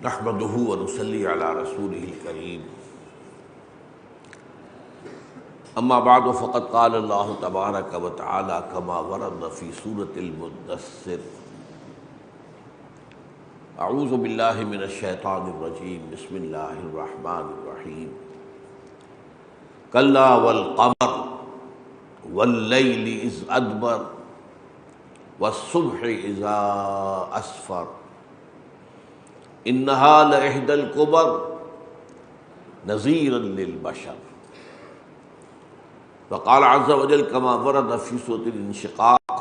نحمده ونصلي على رسوله الكريم اما بعد فقد قال الله تبارك وتعالى كما ورد في سورة المدثر اعوذ بالله من الشيطان الرجيم بسم الله الرحمن الرحيم كلا والقمر والليل إذ أدبر والصبح إذا أسفر إنها لإحدى الكبر نذيرا للبشر. وقال عز وجل كما ورد في سورة الانشقاق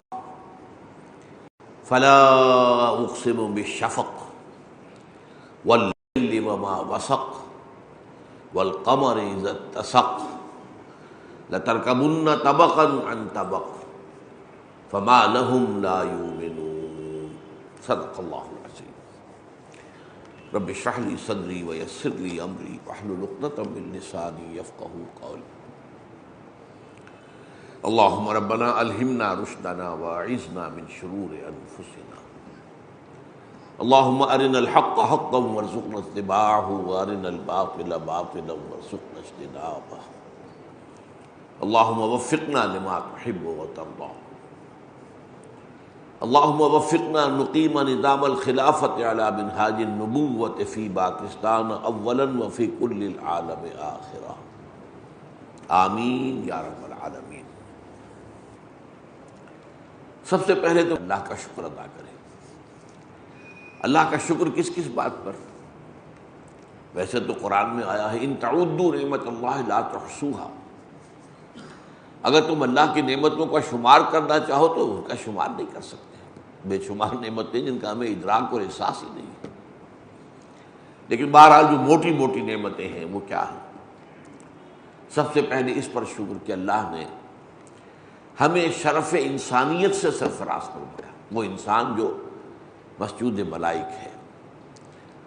فلا أقسم بالشفق والليل وما وسق والقمر إذا اتسق لتركبن طبقا عن طبق فما لهم لا يؤمنون. صدق اللہ العظیم. رب اشرح لي صدری ويسر لي امری واحلل عقدۃ من لسانی یفقهوا قولی. اللهم ربنا الہمنا رشدنا واعذنا من شرور انفسنا. اللهم ارنا الحق حقا وارزقنا اتباعه وارنا الباطل باطلا وارزقنا اجتنابه. اللهم وفقنا لما تحب وترضى. اللهم وفقنا نقيم نظام الخلافة على منهاج النبوة في باکستان اولا وفي كل العالم آخرا. آمین یا رب العالمین. سب سے پہلے تو اللہ کا شکر ادا کریں. اللہ کا شکر کس کس بات پر؟ ویسے تو قرآن میں آیا ہے ان تعدوا نعمت اللہ لا تحصوها. اگر تم اللہ کی نعمتوں کا شمار کرنا چاہو تو ان کا شمار نہیں کر سکتے. بے شمار نعمتیں جن کا ہمیں ادراک اور احساس ہی نہیں ہے. لیکن بہرحال جو موٹی موٹی نعمتیں ہیں وہ کیا ہیں؟ سب سے پہلے اس پر شکر کہ اللہ نے ہمیں شرف انسانیت سے سرفراز کر دیا. وہ انسان جو مسجود ملائک ہے،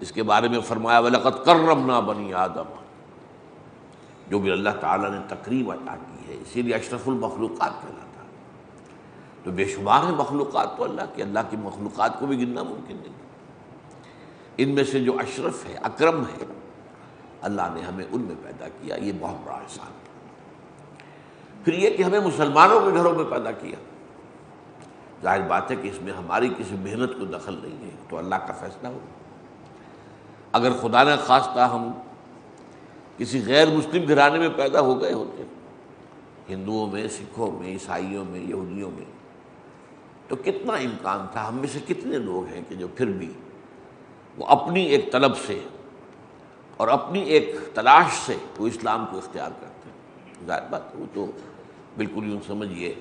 اس کے بارے میں فرمایا وَلَقَدْ كَرَّمْنَا بَنِي آدَمَ. جو بھی اللہ تعالیٰ نے تکریم عطا کی ہے، اسی لیے اشرف المخلوقات کہلاتا ہے. تو بے شمار ہے مخلوقات تو اللہ کی مخلوقات کو بھی گننا ممکن نہیں. ان میں سے جو اشرف ہے، اکرم ہے، اللہ نے ہمیں ان میں پیدا کیا. یہ بہت بڑا احسان ہے. پھر یہ کہ ہمیں مسلمانوں کے گھروں میں پیدا کیا. ظاہر بات ہے کہ اس میں ہماری کسی محنت کو دخل نہیں ہے، تو اللہ کا فیصلہ ہو. اگر خدا نہ خواستہ ہم کسی غیر مسلم گھرانے میں پیدا ہو گئے ہوتے، ہندوؤں میں، سکھوں میں، عیسائیوں میں، یہودیوں میں، تو کتنا امکان تھا. ہم میں سے کتنے لوگ ہیں کہ جو پھر بھی وہ اپنی ایک طلب سے اور اپنی ایک تلاش سے وہ اسلام کو اختیار کرتے ہیں. ظاہر بات وہ تو بالکل یوں سمجھیے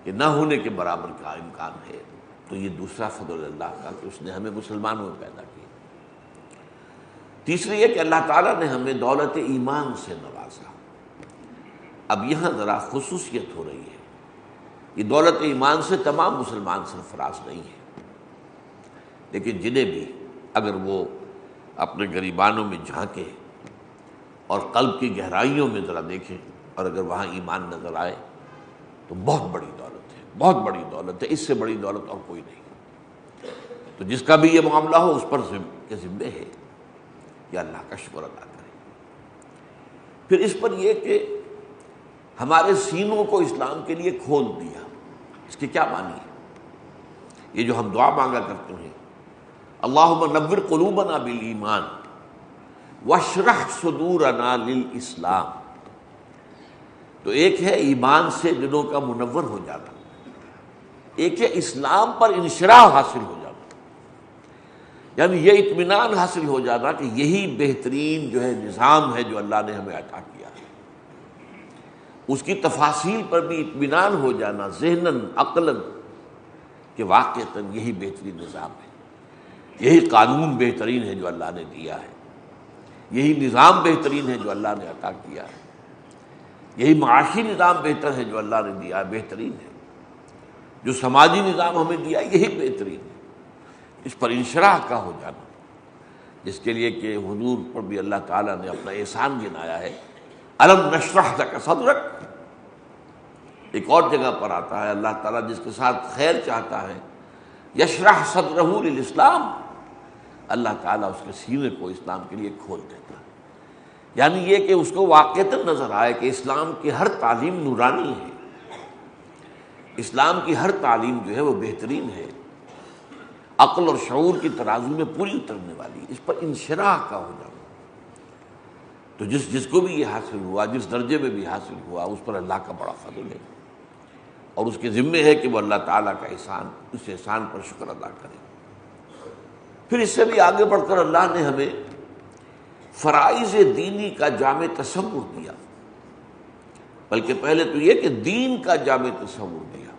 کہ نہ ہونے کے برابر کا امکان ہے. تو یہ دوسرا فضل اللہ کا کہ اس نے ہمیں مسلمانوں میں پیدا کیا. تیسری یہ کہ اللہ تعالیٰ نے ہمیں دولت ایمان سے نوازا. اب یہاں ذرا خصوصیت ہو رہی ہے. یہ دولت ایمان سے تمام مسلمان سرفراز نہیں ہیں، لیکن جنہیں بھی اگر وہ اپنے گریبانوں میں جھانکے اور قلب کی گہرائیوں میں ذرا دیکھیں اور اگر وہاں ایمان نظر آئے تو بہت بڑی دولت ہے، بہت بڑی دولت ہے. اس سے بڑی دولت اور کوئی نہیں. تو جس کا بھی یہ معاملہ ہو اس پر ذمہ ہے کہ اللہ کا شکر ادا کریں. پھر اس پر یہ کہ ہمارے سینوں کو اسلام کے لیے کھول دیا. اس کے کیا معنی ہے؟ یہ جو ہم دعا مانگا کرتے ہیں اللہم نور قلوبنا بالایمان واشرح صدورنا للاسلام. تو ایک ہے ایمان سے دلوں کا منور ہو جانا، ایک ہے اسلام پر انشراح حاصل ہو جانا. یعنی یہ اطمینان حاصل ہو جانا کہ یہی بہترین جو ہے نظام ہے جو اللہ نے ہمیں عطا کیا ہے. اس کی تفاصیل پر بھی اطمینان ہو جانا ذہناً عقلاً کہ واقعتاً یہی بہترین نظام ہے، یہی قانون بہترین ہے جو اللہ نے دیا ہے، یہی نظام بہترین ہے جو اللہ نے عطا کیا ہے، یہی معاشی نظام بہتر ہے جو اللہ نے دیا ہے، بہترین ہے. جو سماجی نظام ہمیں دیا یہی بہترین ہے. اس پر انشراح کا ہو جانا، جس کے لیے کہ حضور پر بھی اللہ تعالیٰ نے اپنا احسان گنایا ہے. الم نشرح لک صدرک. ایک اور جگہ پر آتا ہے اللہ تعالیٰ جس کے ساتھ خیر چاہتا ہے یشرح صدرہ للاسلام، اللہ تعالیٰ اس کے سینے کو اسلام کے لیے کھول دیتا ہے۔ یعنی یہ کہ اس کو واقعتاً نظر آئے کہ اسلام کی ہر تعلیم نورانی ہے، اسلام کی ہر تعلیم جو ہے وہ بہترین ہے، عقل اور شعور کی ترازو میں پوری اترنے والی، اس پر انشراح کا ہو جانا۔ تو جس کو بھی یہ حاصل ہوا، جس درجے میں بھی حاصل ہوا، اس پر اللہ کا بڑا فضل ہے، اور اس کے ذمے ہے کہ وہ اللہ تعالیٰ کا احسان، اس احسان پر شکر ادا کرے۔ پھر اس سے بھی آگے بڑھ کر اللہ نے ہمیں فرائض دینی کا جامع تصور دیا، بلکہ پہلے تو یہ کہ دین کا جامع تصور دیا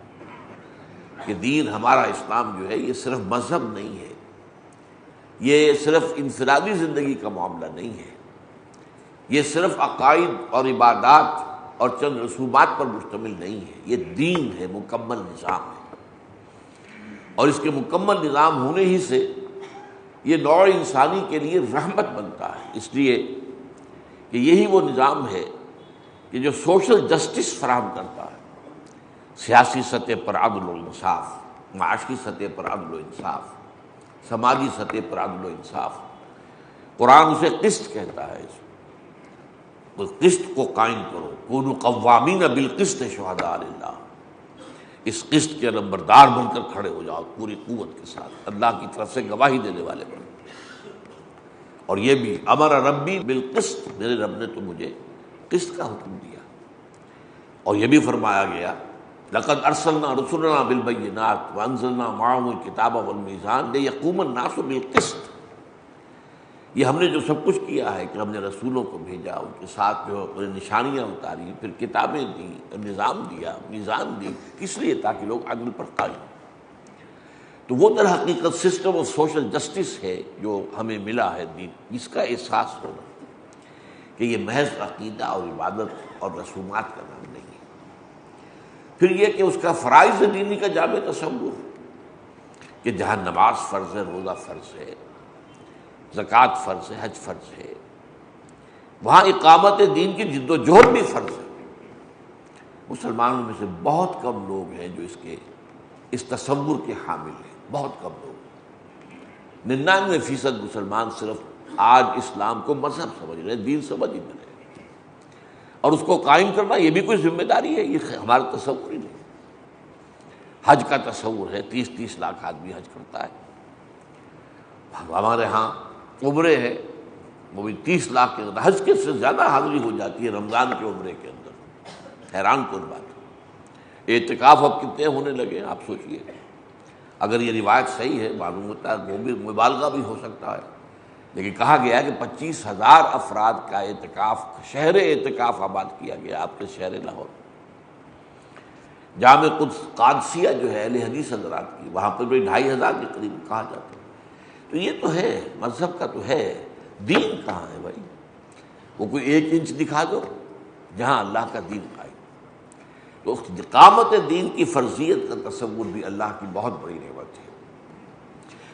کہ دین ہمارا اسلام جو ہے یہ صرف مذہب نہیں ہے، یہ صرف انفرادی زندگی کا معاملہ نہیں ہے، یہ صرف عقائد اور عبادات اور چند رسومات پر مشتمل نہیں ہے، یہ دین ہے، مکمل نظام ہے، اور اس کے مکمل نظام ہونے ہی سے یہ نوع انسانی کے لیے رحمت بنتا ہے، اس لیے کہ یہی وہ نظام ہے کہ جو سوشل جسٹس فراہم کرتا ہے، سیاسی سطح پر عدل و انصاف، معاشی سطح پر عدل و انصاف، سماجی سطح پر عدل و انصاف۔ قرآن اسے قسط کہتا ہے، اس قسط کو قائم کرو، کونوا قوامین بالقسط شہداء للہ، اس قسط کے نمبردار بن کر کھڑے ہو جاؤ پوری قوت کے ساتھ، اللہ کی طرف سے گواہی دینے والے بنو۔ اور یہ بھی امر ربی بالقسط، میرے رب نے تو مجھے قسط کا حکم دیا، اور یہ بھی فرمایا گیا لقد ارسلنا رسلنا بالبینات وانزلنا معهم الکتاب والمیزان لیقوم الناس بالقسط۔ یہ ہم نے جو سب کچھ کیا ہے کہ ہم نے رسولوں کو بھیجا، ان کے ساتھ جو نشانیاں اتاری، پھر کتابیں دیں، نظام دیا، میزان دی، کس لیے؟ تاکہ لوگ عدل پر قائم ہوں۔ تو وہ در حقیقت سسٹم آف سوشل جسٹس ہے جو ہمیں ملا ہے دین، اس کا احساس ہونا کہ یہ محض عقیدہ اور عبادت اور رسومات کا نام نہیں ہے۔ پھر یہ کہ اس کا فرائض دینی کا جامع تصور کہ جہاں نماز فرض ہے، روزہ فرض ہے، زکوٰۃ فرض ہے، حج فرض ہے، وہاں اقامت دین کی جد و جہد بھی فرض ہے۔ مسلمانوں میں سے بہت کم لوگ ہیں جو اس تصور کے حامل ہیں، بہت کم لوگ، 99% مسلمان صرف آج اسلام کو مذہب سمجھ رہے ہیں، دین سمجھ ہی نہیں رہے، اور اس کو قائم کرنا یہ بھی کوئی ذمہ داری ہے، یہ ہمارا تصور ہی نہیں۔ حج کا تصور ہے، 30 لاکھ آدمی حج کرتا ہے، ہمارے ہاں عمرے ہے وہ بھی 30 لاکھ کے اندر، حج کے سے زیادہ حاضری ہو جاتی ہے رمضان کے عمرے کے اندر، حیران کن بات ہے۔ اعتکاف اب کتنے ہونے لگے آپ سوچئے، اگر یہ روایت صحیح ہے، معلوم ہوتا ہے وہ بھی مبالغہ بھی ہو سکتا ہے، لیکن کہا گیا ہے کہ 25,000 افراد کا اعتکاف، شہر اعتکاف آباد کیا گیا آپ کے شہر لاہور۔ جامع قدس قادسیہ جو ہے اہل حدیث حضرات کی، وہاں پر بھی 2,500 کے قریب کہا جاتا ہے۔ تو یہ تو ہے، مذہب کا تو ہے، دین کہاں ہے بھائی؟ وہ کوئی 1 انچ دکھا دو جہاں اللہ کا دین قائم۔ تو اقامت دین کی فرضیت کا تصور بھی اللہ کی بہت بڑی نعمت ہے۔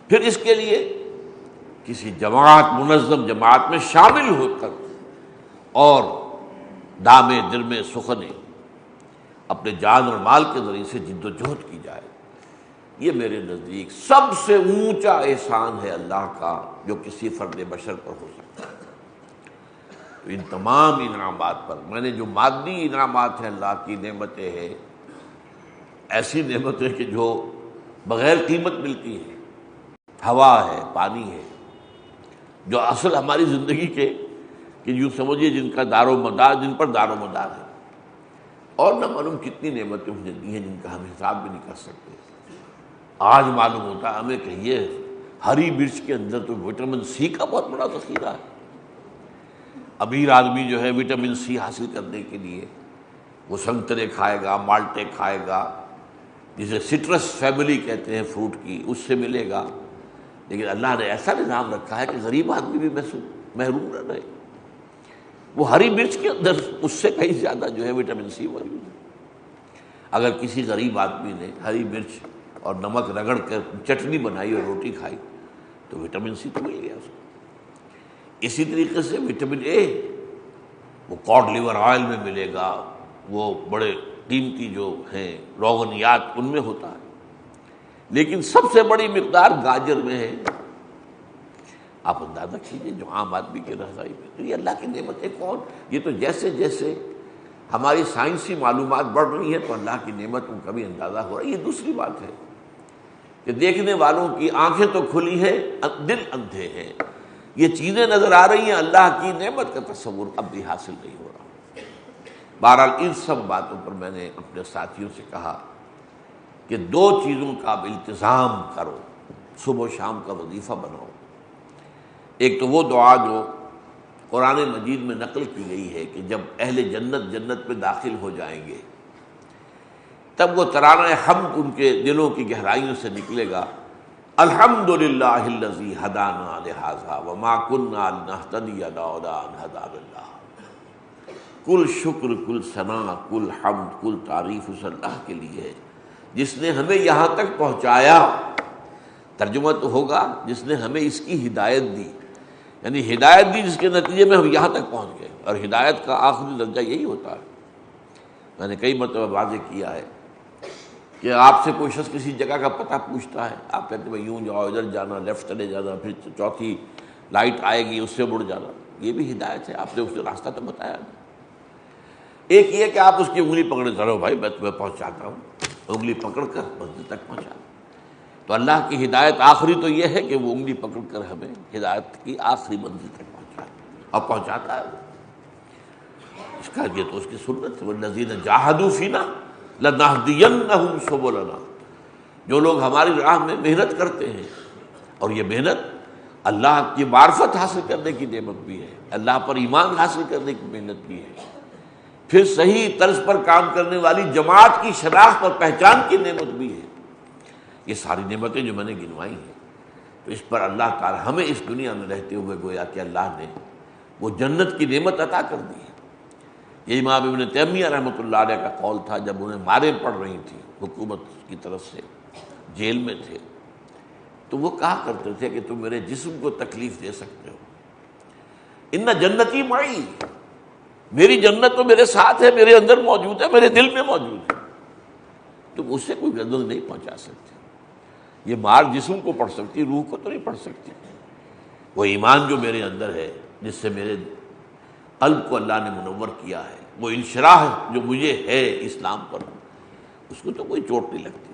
پھر اس کے لیے کسی جماعت، منظم جماعت میں شامل ہو کر اور دامے درمے سخنے اپنے جان اور مال کے ذریعے سے جد و جہد کی جائے، یہ میرے نزدیک سب سے اونچا احسان ہے اللہ کا جو کسی فرد بشر پر ہو سکتا ہے۔ تو ان تمام انعامات پر میں نے جو مادی انعامات ہیں، اللہ کی نعمتیں ہیں، ایسی نعمتیں کہ جو بغیر قیمت ملتی ہیں، ہوا ہے، پانی ہے، جو اصل ہماری زندگی کے کہ یوں سمجھیے جن پر دار و مدار ہے، اور نہ معلوم کتنی نعمتیں مجھے دی ہیں جن کا ہم حساب بھی نہیں کر سکتے۔ آج معلوم ہوتا ہے ہمیں کہ یہ ہری مرچ کے اندر تو وٹامن سی کا بہت بڑا ذخیرہ ہے۔ امیر آدمی جو ہے وٹامن سی حاصل کرنے کے لیے وہ سنترے کھائے گا، مالٹے کھائے گا، جسے سٹرس فیملی کہتے ہیں فروٹ کی، اس سے ملے گا، لیکن اللہ نے ایسا نظام رکھا ہے کہ غریب آدمی بھی محروم نہ رہے۔ وہ ہری مرچ کے اندر اس سے کہیں زیادہ جو ہے وٹامن سی موجود ہے۔ اگر کسی غریب آدمی نے ہری مرچ اور نمک رگڑ کر چٹنی بنائی اور روٹی کھائی تو وٹامن سی تو مل گیا اس کو۔ اسی طریقے سے وٹامن اے وہ کاڈ لیور آئل میں ملے گا، وہ بڑے قیمتی جو ہیں روغنیات ان میں ہوتا ہے، لیکن سب سے بڑی مقدار گاجر میں ہے۔ آپ اندازہ کیجیے جو عام آدمی کی رہنمائی میں، تو یہ اللہ کی نعمتیں کون؟ یہ تو جیسے جیسے ہماری سائنسی معلومات بڑھ رہی ہیں تو اللہ کی نعمتوں کا بھی اندازہ ہو رہا ہے۔ یہ دوسری بات ہے کہ دیکھنے والوں کی آنکھیں تو کھلی ہیں، دل اندھے ہیں، یہ چیزیں نظر آ رہی ہیں، اللہ کی نعمت کا تصور اب بھی حاصل نہیں ہو رہا۔ بہرحال ان سب باتوں پر میں نے اپنے ساتھیوں سے کہا کہ دو چیزوں کا اب التزام کرو، صبح و شام کا وظیفہ بناؤ۔ ایک تو وہ دعا جو قرآن مجید میں نقل کی گئی ہے کہ جب اہل جنت جنت میں داخل ہو جائیں گے تب وہ ترانہ حمد ان کے دلوں کی گہرائیوں سے نکلے گا، الحمدللہ الذی ہدانا لہذا وما کنا لنہتدی لولا ان ہدانا اللہ۔ کل شکر، کل ثنا، کل حمد، کل تعریف اس اللہ کے لیے ہے جس نے ہمیں یہاں تک پہنچایا۔ ترجمہ تو ہوگا جس نے ہمیں اس کی ہدایت دی، یعنی ہدایت دی جس کے نتیجے میں ہم یہاں تک پہنچ گئے، اور ہدایت کا آخری درجہ یہی ہوتا ہے۔ میں نے کئی مرتبہ واضح کیا ہے کہ آپ سے کوئی شخص کسی جگہ کا پتہ پوچھتا ہے، آپ کہتے ہیں یوں جاؤ، ادھر جانا، لیفٹ چلے جانا، پھر چوتھی لائٹ آئے گی اس سے مڑ جانا، یہ بھی ہدایت ہے، آپ نے اسے راستہ تو بتایا۔ ایک یہ کہ آپ اس کی انگلی پکڑے چلو بھائی میں تمہیں پہنچاتا ہوں، انگلی پکڑ کر مسجد تک پہنچا۔ تو اللہ کی ہدایت آخری تو یہ ہے کہ وہ انگلی پکڑ کر ہمیں ہدایت کی آخری منزل تک پہنچائے، اور پہنچاتا ہے۔ اس کا یہ تو اس کی سنت ہے، والذین جاہدوا فینا لنہدینہم سبلنا۔ جو لوگ ہماری راہ میں محنت کرتے ہیں، اور یہ محنت اللہ کی معرفت حاصل کرنے کی نعمت بھی ہے، اللہ پر ایمان حاصل کرنے کی محنت بھی ہے، پھر صحیح طرز پر کام کرنے والی جماعت کی شناخت اور پہچان کی نعمت بھی ہے۔ یہ ساری نعمتیں جو میں نے گنوائی ہیں، تو اس پر اللہ تعالی ہمیں اس دنیا میں رہتے ہوئے گویا کہ اللہ نے وہ جنت کی نعمت عطا کر دی ہے۔ یہ امام ابن تیمیہ رحمۃ اللہ علیہ کا قول تھا جب انہیں ماریں پڑ رہی تھیں حکومت کی طرف سے، جیل میں تھے، تو وہ کہا کرتے تھے کہ تم میرے جسم کو تکلیف دے سکتے ہو، ان جنتی معی، میری جنت تو میرے ساتھ ہے، میرے اندر موجود ہے، میرے دل میں موجود ہے، تم اس سے کوئی گردن نہیں پہنچا سکتے۔ یہ مار جسم کو پڑ سکتی، روح کو تو نہیں پڑ سکتی۔ وہ ایمان جو میرے اندر ہے، جس سے میرے قلب کو اللہ نے منور کیا ہے، وہ انشراح جو مجھے ہے اسلام پر، اس کو تو کوئی چوٹ نہیں لگتی۔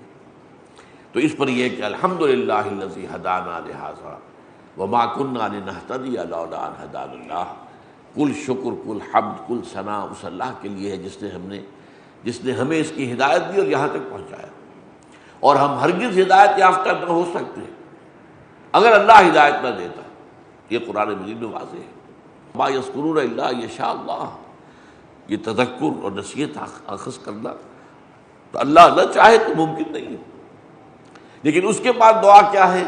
تو اس پر یہ کہ الحمدللہ الذی ہدانا لہذا وما کنا لنہتدی لولا ان ہدانا اللہ۔ کل شکر، کل حمد، کل ثنا اس اللہ کے لیے ہے جس نے ہمیں اس کی ہدایت دی اور یہاں تک پہنچایا، اور ہم ہرگز ہدایت یافتہ نہ ہو سکتے اگر اللہ ہدایت نہ دیتا۔ یہ قرآن مجید میں واضح ہے، ما یذکرون الا یشاء اللہ۔ یہ تذکر اور نصیحت اخذ کرنا تو اللہ نہ چاہے تو ممکن نہیں ہے۔ لیکن اس کے بعد دعا کیا ہے؟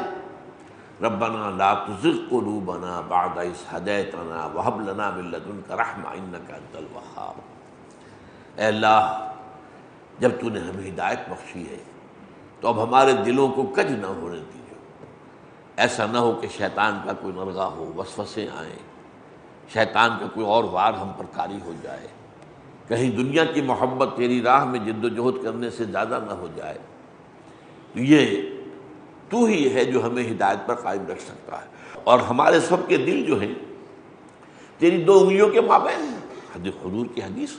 ربنا لا تزغ قلوبنا بعد اذ ہدیتنا وہب لنا من لدنک رحمۃ انک انت الوہاب۔ اے اللہ، جب تو نے ہمیں ہدایت بخشی ہے تو اب ہمارے دلوں کو کج نہ ہونے دیجیے، ایسا نہ ہو کہ شیطان کا کوئی نرغہ ہو، وسوسے آئیں، شیطان کا کوئی اور وار ہم پر کاری ہو جائے، کہیں دنیا کی محبت تیری راہ میں جد و جہد کرنے سے زیادہ نہ ہو جائے۔ تو یہ تو ہی ہے جو ہمیں ہدایت پر قائم رکھ سکتا ہے، اور ہمارے سب کے دل جو ہیں تیری دو انگلیوں کے مابین ہیں۔ حضور کی حدیث،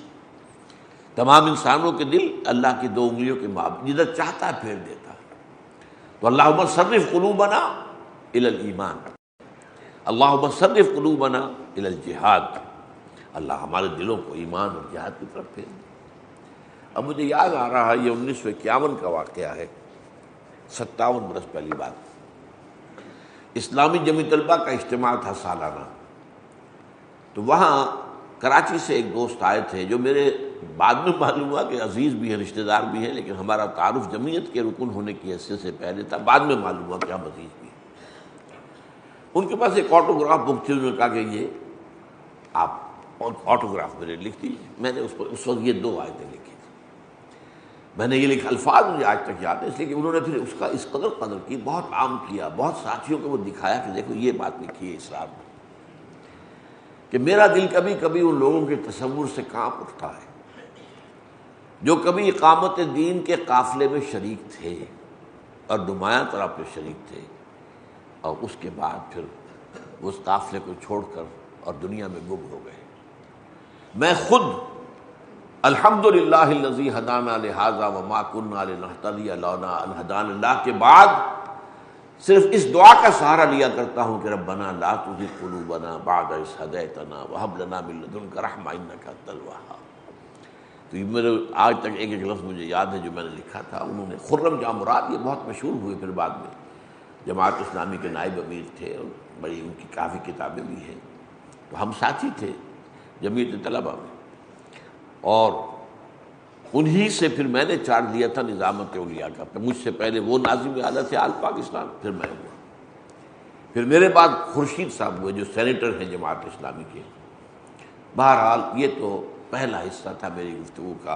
تمام انسانوں کے دل اللہ کی دو انگلیوں کے مابین، جدھر چاہتا ہے پھیر دیتا ہے۔ تو اللہم صرف قلوبنا الی الایمان، اللہم صرف قلوبنا الی الجہاد، اللہ ہمارے دلوں کو ایمان اور جہاد کی طرف پھیر دے۔ اب مجھے یاد آ رہا ہے، یہ 1951 کا واقعہ ہے، 57 برس پہلی بات، اسلامی جمی طلبہ کا اجتماع تھا سالانہ۔ تو وہاں کراچی سے ایک دوست آئے تھے جو میرے بعد میں معلوم ہوا کہ عزیز بھی ہیں، رشتہ دار بھی ہیں، لیکن ہمارا تعارف جمعیت کے رکن ہونے کی حیثیت سے پہلے تھا، بعد میں معلوم ہوا کہ ہم عزیز بھی ہیں۔ ان کے پاس ایک آٹوگراف بک تھی، انہوں نے کہا کہ یہ آپ آٹوگراف میرے لکھ دیجیے۔ میں نے اس وقت یہ 2 آیتیں لکھی تھی، میں نے یہ لکھا، الفاظ مجھے آج تک یاد ہے، اس لیے کہ انہوں نے پھر اس کا اس قدر کی، بہت عام کیا، بہت ساتھیوں کو وہ دکھایا کہ دیکھو یہ بات لکھی ہے اسرار میں، کہ میرا دل کبھی کبھی ان لوگوں کے تصور سے کانپ اٹھتا ہے جو کبھی اقامت دین کے قافلے میں شریک تھے اور نمایاں طور پہ شریک تھے، اور اس کے بعد پھر وہ اس قافلے کو چھوڑ کر اور دنیا میں گم ہو گئے۔ میں خود الحمدللہ الذی ہدانا لہذا وما کنا لنہتدی لولا ان ہدانا اللہ کے بعد صرف اس دعا کا سہارا لیا کرتا ہوں کہ ربنا لا تزغ قلوبنا بعد اذ ہدیتنا وہب لنا من لدنک رحمۃ انک انت الوہاب۔ تو یہ میرے آج تک ایک ایک لفظ مجھے یاد ہے جو میں نے لکھا تھا۔ انہوں نے خرم جاں مراد یہ بہت مشہور ہوئے پھر بعد میں، جماعت اسلامی کے نائب امیر تھے اور بڑی ان کی کافی کتابیں بھی ہیں، تو ہم ساتھی تھے جمعیت طلبہ میں، اور انہی سے پھر میں نے چارج لیا تھا نظامت اولیاء کا۔ مجھ سے پہلے وہ ناظم اعلیٰ تھے آل پاکستان، پھر میں ہوا، پھر میرے بعد خورشید صاحب ہوئے جو سینیٹر ہیں جماعت اسلامی کے۔ بہرحال یہ تو پہلا حصہ تھا میری گفتگو کا۔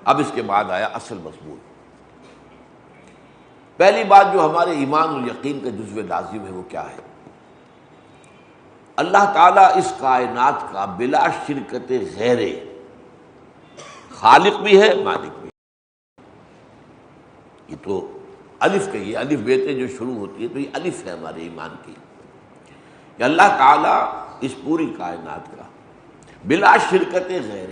اب اس کے بعد آیا اصل مضمون۔ پہلی بات جو ہمارے ایمان اور یقین کا جزو لازم ہے وہ کیا ہے؟ اللہ تعالیٰ اس کائنات کا بلا شرکت غیر خالق بھی ہے، مالک بھی ہے۔ یہ تو الف کہیے، الف بیتے جو شروع ہوتی ہے تو یہ الف ہے ہمارے ایمان کی، کہ اللہ تعالیٰ اس پوری کائنات کا بلا شرکت غیر،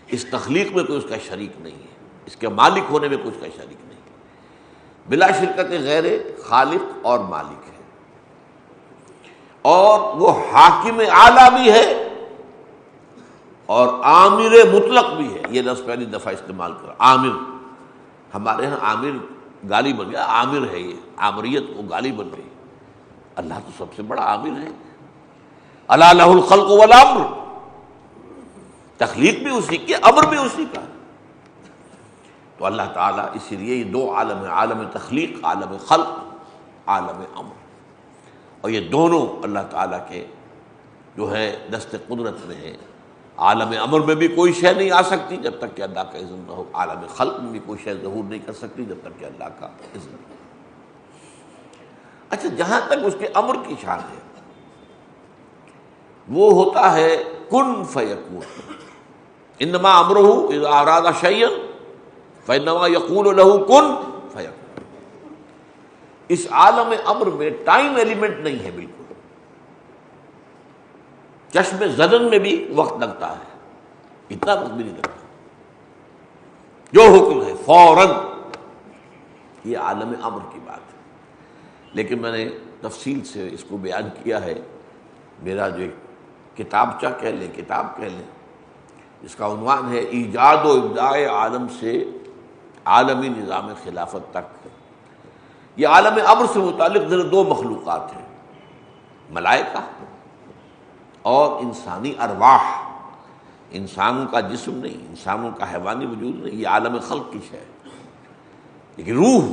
اس تخلیق میں کوئی اس کا شریک نہیں ہے، اس کے مالک ہونے میں کوئی اس کا شریک نہیں، بلا شرکت غیر خالق اور مالک ہے، اور وہ حاکم اعلیٰ بھی ہے اور عامر مطلق بھی ہے۔ یہ لفظ پہلی دفعہ استعمال کر، عامر، ہمارے ہاں عامر گالی بن گیا، عامر ہے، یہ عامریت کو گالی بن گئی۔ اللہ تو سب سے بڑا عامر ہے، الا لہ الخلق والامر، تخلیق بھی اسی کی، امر بھی اسی کا۔ تو اللہ تعالیٰ اسی لیے یہ دو عالم ہے، عالم تخلیق، عالم خلق، عالم امر، اور یہ دونوں اللہ تعالیٰ کے جو ہے دست قدرت میں ہے۔ عالم امر میں بھی کوئی شے نہیں آ سکتی جب تک کہ اللہ کا اذن نہ ہو، عالم خلق میں بھی کوئی شے ظہور نہیں کر سکتی جب تک کہ اللہ کا اذن نہ ہو۔ اچھا، جہاں تک اس کے امر کی شان ہے وہ ہوتا ہے کن فیکون، انما امرہ اذا اراد شیئا فانما یقول لہ کن فیکون۔ اس عالم امر میں ٹائم ایلیمنٹ نہیں ہے بالکل، چشم زدن میں بھی وقت لگتا ہے، اتنا وقت بھی نہیں لگتا، جو حکم ہے فوراً، یہ عالم امر کی بات ہے۔ لیکن میں نے تفصیل سے اس کو بیان کیا ہے، میرا جو کتابچہ کہہ لیں، کتاب کہہ لیں، اس کا عنوان ہے ایجاد و ابداع عالم سے عالمی نظام خلافت تک۔ یہ عالم امر سے متعلق دو مخلوقات ہیں، ملائکہ اور انسانی ارواح، انسانوں کا جسم نہیں، انسانوں کا حیوانی وجود نہیں، یہ عالم خلق کی شے ہے، لیکن روح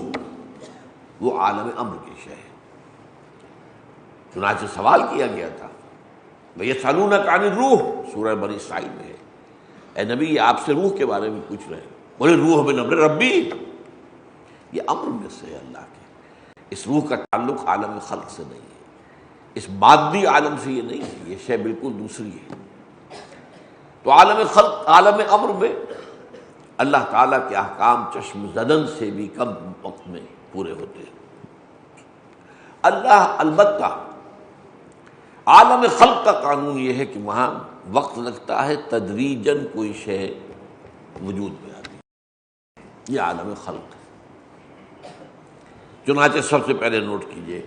وہ عالم امر کی شے ہے۔ چنانچہ سوال کیا گیا تھا وَيَسْأَلُونَكَ عَنِ الرُّوحِ، سورہ بنی اسرائیل میں ہے، اے نبی یہ آپ سے روح کے بارے میں پوچھ رہے ہیں، بولے روح من امر ربی، یہ امر میں سے ہے اللہ کے، اس روح کا تعلق عالم خلق سے نہیں ہے، اس مادی عالم سے یہ نہیں ہے، یہ شے بالکل دوسری ہے۔ تو عالم خلق، عالم امر میں اللہ تعالیٰ کے احکام چشم زدن سے بھی کم وقت میں پورے ہوتے ہیں۔ اللہ البتہ عالم خلق کا قانون یہ ہے کہ وہاں وقت لگتا ہے، تدریجاً کوئی شے وجود میں آتی ہے، یہ عالم خلق ہے۔ چنانچہ سب سے پہلے نوٹ کیجئے،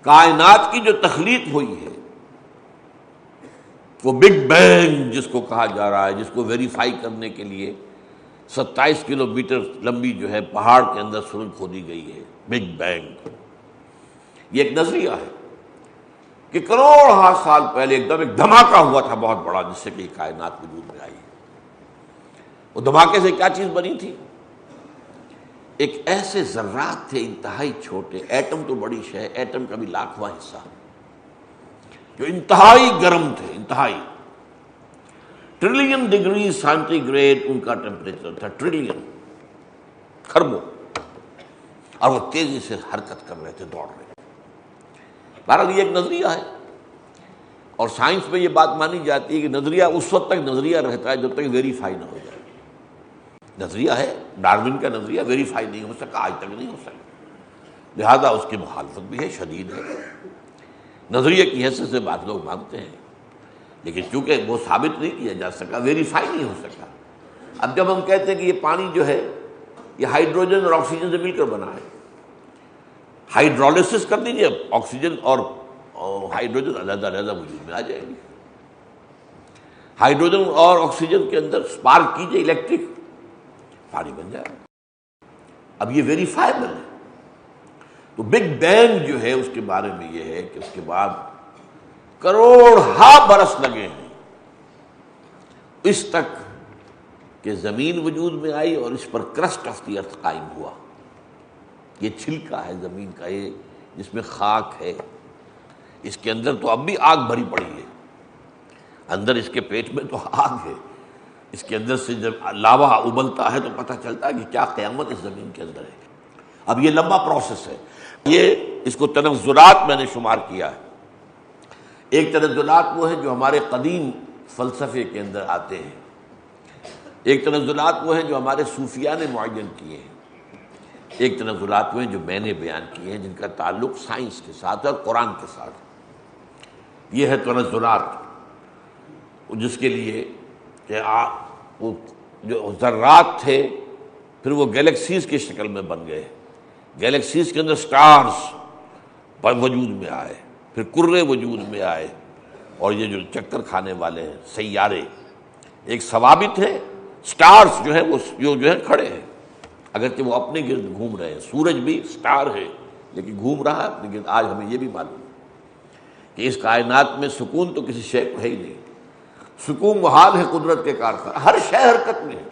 کائنات کی جو تخلیق ہوئی ہے وہ بگ بینگ جس کو کہا جا رہا ہے، جس کو ویریفائی کرنے کے لیے 27 کلومیٹر لمبی جو ہے پہاڑ کے اندر سرنگ کھودی گئی ہے، بگ بینگ، یہ ایک نظریہ ہے کہ کروڑ سال پہلے ایک دھماکہ ہوا تھا بہت بڑا، جس سے کہ یہ کائنات وجود میں آئی۔ وہ دھماکے سے کیا چیز بنی تھی؟ ایک ایسے ذرات تھے انتہائی چھوٹے، ایٹم تو بڑی شے، ایٹم کا بھی لاکھواں حصہ، جو انتہائی گرم تھے، انتہائی، ٹریلین ڈگری سینٹی گریڈ ان کا ٹیمپریچر تھا، ٹریلین، کھربوں، اور وہ تیزی سے حرکت کر رہے تھے، دوڑ رہے تھے۔ بہرحال یہ ایک نظریہ ہے، اور سائنس میں یہ بات مانی جاتی ہے کہ نظریہ اس وقت تک نظریہ رہتا ہے جب تک ویریفائی نہ ہو جائے۔ نظریہ ہے، ڈارون کا نظریہ ویریفائی نہیں ہو سکا، آج تک نہیں ہو سکا، لہذا اس کی مخالفت بھی ہے، شدید ہے، نظریے کی حیثیت سے بات لوگ مانتے ہیں، لیکن چونکہ وہ ثابت نہیں کیا جا سکا، ویریفائی نہیں ہو سکا۔ اب جب ہم کہتے ہیں کہ یہ پانی جو ہے یہ ہائیڈروجن اور آکسیجن سے مل کر بنا ہے، ہائیڈرولسس کر دیجیے، آکسیجن اور ہائیڈروجن علیحدہ علیحدہ وجود میں آ جائے گی، ہائیڈروجن اور آکسیجن کے اندر سپارک کیجیے الیکٹرک، پانی بن جائے گا۔ اب یہ ویریفائبل ہے۔ تو بگ بینگ جو ہے اس کے بارے میں یہ ہے کہ اس کے بعد کروڑ برس لگے ہیں اس تک کہ زمین وجود میں آئی اور اس پر کرسٹ آف دی ارتھ قائم ہوا۔ یہ چھلکا ہے زمین کا، یہ جس میں خاک ہے، اس کے اندر تو اب بھی آگ بھری پڑی ہے، اندر اس کے پیٹ میں تو آگ ہے، اس کے اندر سے جب لاوا ابلتا ہے تو پتہ چلتا ہے کہ کیا قیامت اس زمین کے اندر ہے۔ اب یہ لمبا پروسیس ہے، یہ اس کو تنزلات میں نے شمار کیا ہے۔ ایک تنزلات وہ ہیں جو ہمارے قدیم فلسفے کے اندر آتے ہیں، ایک تنزلات وہ ہیں جو ہمارے صوفیاء نے معین کیے ہیں، ایک تنزلات وہ ہیں جو میں نے بیان کیے ہیں جن کا تعلق سائنس کے ساتھ اور قرآن کے ساتھ۔ یہ ہے تنزلات، جس کے لیے کہ وہ جو ذرات تھے پھر وہ گیلیکسیز کی شکل میں بن گئے، گیلیکسیز کے اندر سٹارز وجود میں آئے، پھر کرے وجود میں آئے، اور یہ جو چکر کھانے والے ہیں سیارے، ایک ثوابت ہے، سٹارز جو ہیں وہ جو ہے کھڑے ہیں، اگرچہ وہ اپنے گرد گھوم رہے ہیں، سورج بھی سٹار ہے لیکن گھوم رہا ہے اپنے گرد۔ آج ہمیں یہ بھی معلوم ہے کہ اس کائنات میں سکون تو کسی شے کو ہے ہی نہیں، سکون محال ہے قدرت کے کارخانے، ہر شے حرکت میں ہے،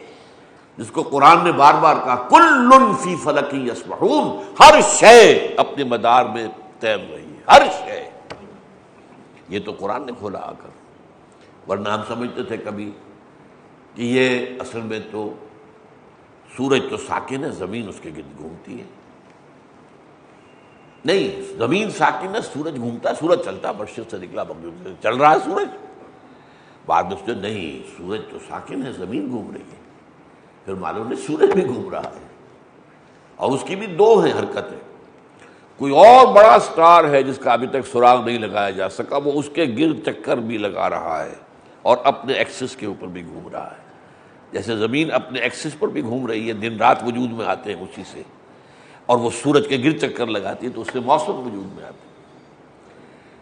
جس کو قرآن نے بار بار کہا کل فی فلک یسبحون، ہر شے اپنے مدار میں تیر رہی ہے، ہر شے۔ یہ تو قرآن نے کھولا آ کر، ورنہ ہم سمجھتے تھے کبھی کہ یہ اصل میں تو سورج تو ساکن ہے، زمین اس کے گرد گھومتی ہے۔ نہیں، زمین ساکن ہے، سورج گھومتا ہے، سورج چلتا ہے، مشرق سے نکلا مغرب سے چل رہا ہے سورج۔ بعد میں سوچے نہیں، سورج تو ساکن ہے، زمین گھوم رہی ہے، پھر معلوم نہیں سورج بھی گھوم رہا ہے، اور اس کی بھی دو ہیں حرکتیں۔ کوئی اور بڑا سٹار ہے جس کا ابھی تک سراغ نہیں لگایا جا سکا، وہ اس کے گرد چکر بھی لگا رہا ہے اور اپنے ایکسس کے اوپر بھی گھوم رہا ہے، جیسے زمین اپنے ایکسس پر بھی گھوم رہی ہے، دن رات وجود میں آتے ہیں اسی سے، اور وہ سورج کے گرد چکر لگاتی ہے تو اس سے موسم وجود میں آتے ہیں۔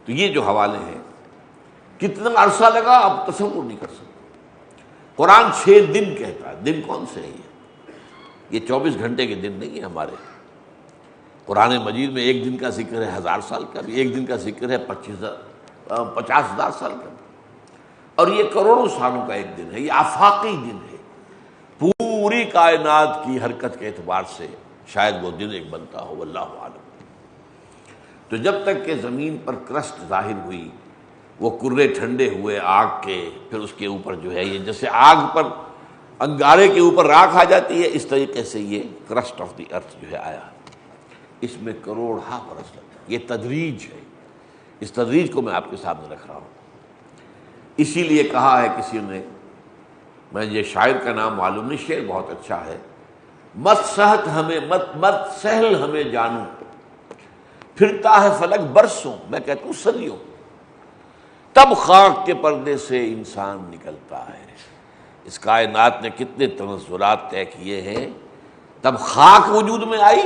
تو یہ جو حوالے ہیں، کتنا عرصہ لگا آپ تصور نہیں کر سکتے۔ قرآن 6 دن کہتا ہے، دن کون سے ہیں یہ 24 گھنٹے کے دن نہیں ہیں ہمارے۔ قرآن مجید میں ایک دن کا ذکر ہے 1000 سال کا بھی، ایک دن کا ذکر ہے 50,000 سال کا بھی، اور یہ کروڑوں سالوں کا ایک دن ہے، یہ آفاقی دن ہے۔ پوری کائنات کی حرکت کے اعتبار سے شاید وہ دن ایک بنتا ہو، واللہ عالم۔ تو جب تک کہ زمین پر کرسٹ ظاہر ہوئی، وہ کرے ٹھنڈے ہوئے آگ کے، پھر اس کے اوپر جو ہے یہ جیسے آگ پر انگارے کے اوپر راکھ آ جاتی ہے، اس طریقے سے یہ کرسٹ آف دی ارتھ جو ہے آیا، اس میں کروڑ برس لگا۔ یہ تدریج ہے، اس تدریج کو میں آپ کے سامنے رکھ رہا ہوں۔ اسی لیے کہا ہے کسی نے، میں یہ شاعر کا نام معلوم نہیں، شعر بہت اچھا ہے، مت سہت ہمیں مت سہل ہمیں جانو، پھرتا ہے فلک برسوں، میں کہتا ہوں صدیوں، تب خاک کے پردے سے انسان نکلتا ہے۔ اس کائنات نے کتنے تنزلات طے کیے ہیں، تب خاک وجود میں آئی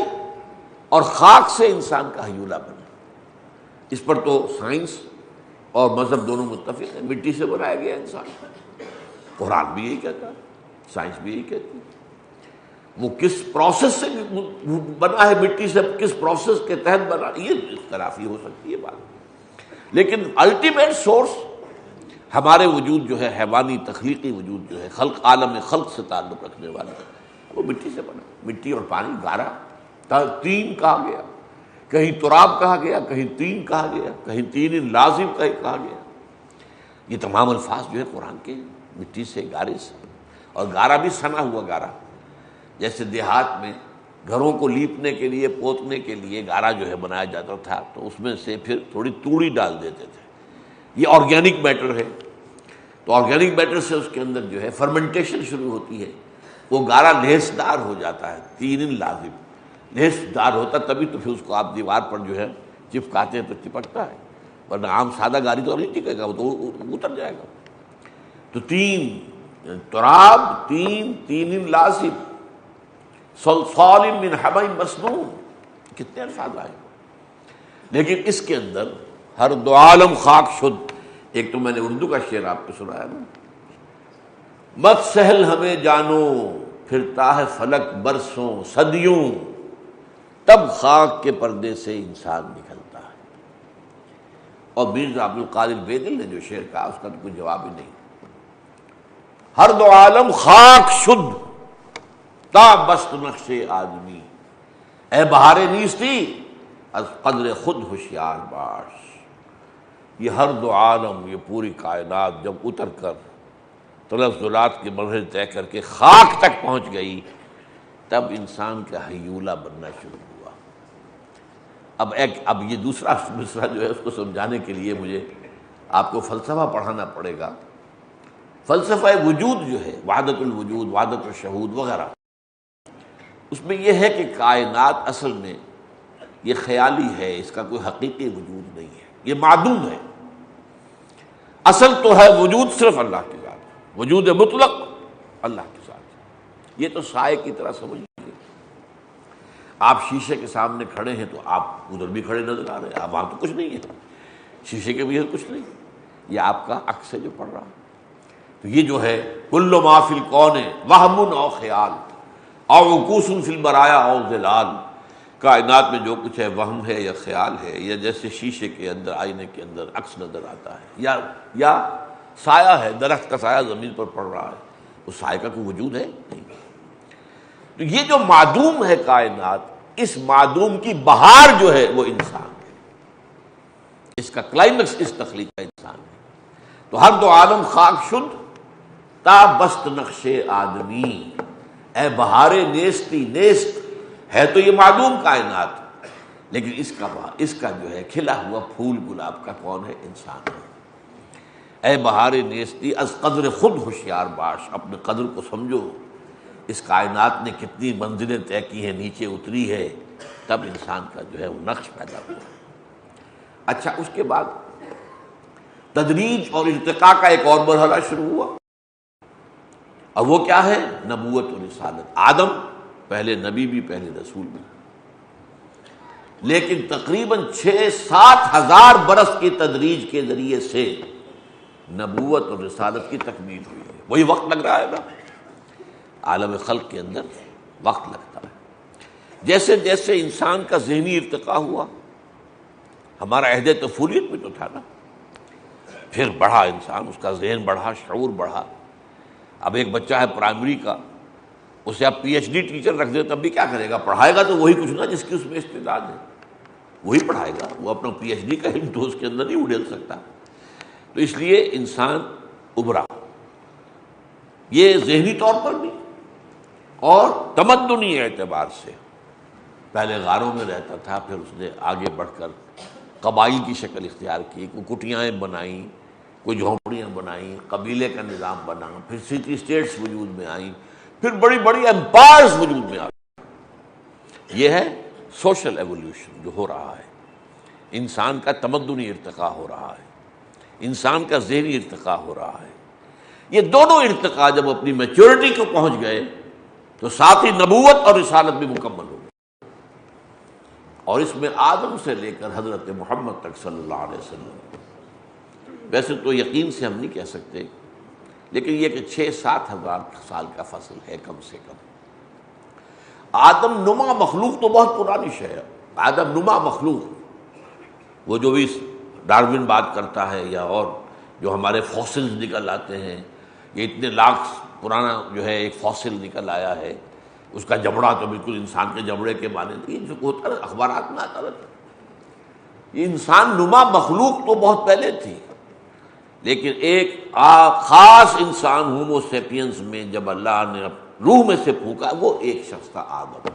اور خاک سے انسان کا ہیولہ بنا۔ اس پر تو سائنس اور مذہب دونوں متفق ہیں، مٹی سے بنایا گیا انسان، قرآن بھی یہی کہتا ہے، سائنس بھی یہی کہتی ہے۔ وہ کس پروسیس سے بنا ہے، مٹی سے کس پروسیس کے تحت بنا، یہ اختلافی ہو سکتی ہے بات، لیکن الٹیمیٹ سورس ہمارے وجود جو ہے، حیوانی تخلیقی وجود جو ہے، خلق عالم خلق سے تعلق رکھنے والا، وہ مٹی سے بنا، مٹی اور پانی، گارا، تین کہا گیا، کہیں تراب کہا گیا، کہیں تین کہا گیا، کہیں تین لازم کہا گیا۔ یہ تمام الفاظ جو ہے قرآن کے، مٹی سے، گارے سے، اور گارا بھی سنا ہوا گارا، جیسے دیہات میں گھروں کو لیپنے کے لیے، پوتنے کے لیے گارا جو ہے بنایا جاتا تھا، تو اس میں سے پھر تھوڑی توڑی ڈال دیتے تھے۔ یہ آرگینک میٹر ہے، تو آرگینک میٹر سے اس کے اندر جو ہے فرمنٹیشن شروع ہوتی ہے، وہ گارا لیسدار ہو جاتا ہے، تین لازم، لیس دار ہوتا تبھی تو پھر اس کو آپ دیوار پر جو ہے چپکاتے ہیں تو چپکتا ہے، ورنہ عام سادہ گاڑی تو نہیں ٹکے گا، وہ تو اتر جائے گا۔ تو تین تراب، تین لازم، صلصال من حمأ مسنون، کتنے الفاظ آئے، لیکن اس کے اندر ہر دو عالم خاک شد۔ ایک تو میں نے اردو کا شعر آپ کو سنایا نا، مت سہل ہمیں جانو پھرتا ہے فلک برسوں صدیوں، تب خاک کے پردے سے انسان نکلتا ہے۔ اور مرزا عبد القادر بیدل نے جو شعر کہا اس کا تو کوئی جواب ہی نہیں۔ ہر دو عالم خاک شد تا بست نقش آدمی، اے بہار نیستی از قدر خود ہوشیار باش۔ یہ ہر دو عالم، یہ پوری کائنات جب اتر کر تنزلات کے مرحلے طے کر کے خاک تک پہنچ گئی، تب انسان کا ہیولہ بننا شروع ہوا۔ اب یہ دوسرا مصرع جو ہے اس کو سمجھانے کے لیے مجھے آپ کو فلسفہ پڑھانا پڑے گا۔ فلسفہ وجود جو ہے، وحدت الوجود، وحدت الشہود وغیرہ، اس میں یہ ہے کہ کائنات اصل میں یہ خیالی ہے، اس کا کوئی حقیقی وجود نہیں ہے، یہ معدوم ہے۔ اصل تو ہے وجود صرف اللہ کی ذات، وجود مطلق اللہ کی ذات۔ یہ تو سائے کی طرح سمجھ لیجیے، آپ شیشے کے سامنے کھڑے ہیں تو آپ ادھر بھی کھڑے نظر آ رہے ہیں، آپ وہاں تو کچھ نہیں ہے، شیشے کے بھی کچھ نہیں، یہ آپ کا عکس ہے جو پڑ رہا ہے۔ تو یہ جو ہے کل ما فی الکون وہم او خیال او عکوس فی البرایا او ظلال، کائنات میں جو کچھ ہے وہم ہے یا خیال ہے، یا جیسے شیشے کے اندر، آئینے کے اندر عکس نظر آتا ہے، یا سایہ ہے، درخت کا سایہ زمین پر پڑ رہا ہے، اس سایہ کا کوئی وجود ہے نہیں۔ تو یہ جو معدوم ہے کائنات، اس معدوم کی بہار جو ہے وہ انسان ہے، اس کا کلائمیکس اس تخلیق کا انسان ہے۔ تو ہر دو عالم خاک شد تا بست نقش آدمی، اے بہار نیستی، نیست ہے تو یہ معدوم کائنات، لیکن اس کا جو ہے کھلا ہوا پھول گلاب کا کون ہے؟ انسان ہے۔ اے بہار نیستی از قدر خود ہوشیار باش، اپنے قدر کو سمجھو، اس کائنات نے کتنی منزلیں طے کی ہیں، نیچے اتری ہے، تب انسان کا جو ہے وہ نقش پیدا ہوا۔ اچھا، اس کے بعد تدریج اور ارتقاء کا ایک اور مرحلہ شروع ہوا، اور وہ کیا ہے؟ نبوت و رسالت۔ آدم پہلے نبی بھی، پہلے رسول بھی، لیکن تقریباً 6-7 ہزار برس کی تدریج کے ذریعے سے نبوت اور رسالت کی تکمیل ہوئی ہے۔ وہی وقت لگ رہا ہے نا، عالم خلق کے اندر وقت لگتا ہے۔ جیسے جیسے انسان کا ذہنی ارتقاء ہوا، ہمارا عہد طفولیت میں تو تھا نا، پھر بڑھا انسان، اس کا ذہن بڑھا، شعور بڑھا۔ اب ایک بچہ ہے پرائمری کا، اسے آپ پی ایچ ڈی ٹیچر رکھ دیں تب بھی کیا کرے گا؟ پڑھائے گا تو وہی کچھ نا جس کی اس میں استعداد ہے، وہی پڑھائے گا، وہ اپنا پی ایچ ڈی کا علم تو اس کے اندر نہیں اڈیل سکتا۔ تو اس لیے انسان ابھرا، یہ ذہنی طور پر بھی اور تمدنی اعتبار سے۔ پہلے غاروں میں رہتا تھا، پھر اس نے آگے بڑھ کر قبائل کی شکل اختیار کی، کوئی کٹیاں بنائیں، کوئی جھونپڑیاں بنائیں، قبیلے کا نظام بنا، پھر سٹی اسٹیٹس وجود میں آئیں، پھر بڑی بڑی امپائرز وجود میں آ گئی۔ یہ ہے سوشل ایولیوشن جو ہو رہا ہے، انسان کا تمدنی ارتقاء ہو رہا ہے، انسان کا ذہنی ارتقاء ہو رہا ہے۔ یہ دونوں ارتقاء جب اپنی میچورٹی کو پہنچ گئے تو ساتھ ہی نبوت اور رسالت بھی مکمل ہو گئی، اور اس میں آدم سے لے کر حضرت محمد تک صلی اللہ علیہ وسلم، ویسے تو یقین سے ہم نہیں کہہ سکتے، لیکن یہ کہ 6-7 ہزار سال کا فصل ہے کم سے کم۔ آدم نما مخلوق تو بہت پرانی شے ہے، آدم نما مخلوق، وہ جو بھی ڈارون بات کرتا ہے یا اور جو ہمارے فاسلز نکل آتے ہیں، یہ اتنے لاکھ پرانا جو ہے ایک فاسل نکل آیا ہے، اس کا جبڑا تو بالکل انسان کے جبڑے کے مانند، یہ جو ہوتا ہے اخبارات میں آتا رہتا ہے۔ یہ انسان نما مخلوق تو بہت پہلے تھی، لیکن ایک خاص انسان ہومو سیپینز میں جب اللہ نے روح میں سے پھونکا، وہ ایک شخص تھا آدم۔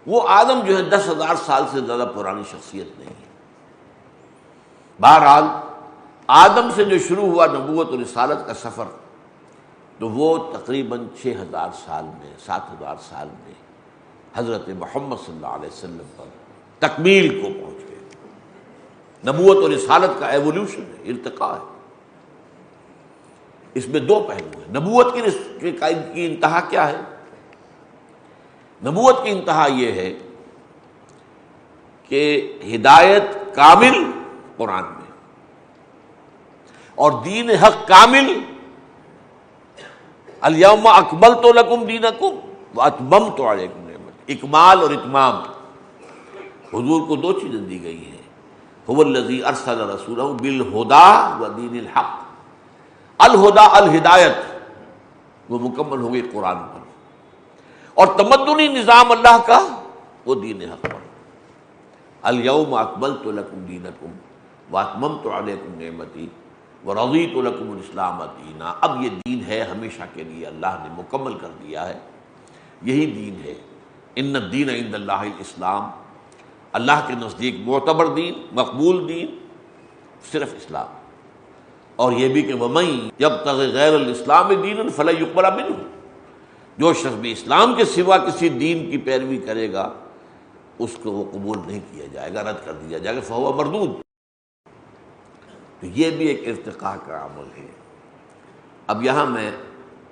وہ آدم جو ہے 10,000 سال سے زیادہ پرانی شخصیت نہیں ہے۔ بہرحال آدم سے جو شروع ہوا نبوت اور رسالت کا سفر، تو وہ تقریباً 6,000 سال میں، 7,000 سال میں حضرت محمد صلی اللہ علیہ وسلم پر تکمیل کو پہنچ گئے۔ نبوت اور رسالت کا ایولیوشن ہے، ارتقاء ہے۔ اس میں دو پہلو ہیں۔ نبوت کی انتہا کیا ہے؟ نبوت کی انتہا یہ ہے کہ ہدایت کامل قرآن میں اور دین حق کامل، الیوم اکملت لکم دینکم واتممت علیکم نعمتی، اکمال اور اتمام۔ حضور کو دو چیزیں دی گئی ہیں، هو الذی ارسل رسولہ بالہدی ودین الحق۔ الہدی الہدایت وہ مکمل ہو گئی قرآن پر، اور تمدنی نظام اللہ کا وہ دین حق پر۔ الیوم اکملت لکم دینکم واتممت علیکم نعمتی ورضیت لکم الاسلام دینا۔ اب یہ دین ہے ہمیشہ کے لیے، اللہ نے مکمل کر دیا ہے، یہی دین ہے۔ ان الدین عند اللہ الاسلام، اللہ کے نزدیک معتبر دین، مقبول دین صرف اسلام۔ اور یہ بھی کہ وَمَن یبتغِ غیر الاسلام دینا فلن یقبل منہ، جو شخص بھی اسلام کے سوا کسی دین کی پیروی کرے گا اس کو وہ قبول نہیں کیا جائے گا، رد کر دیا جائے گا، فہو مردود۔ تو یہ بھی ایک ارتقاء کا عمل ہے۔ اب یہاں میں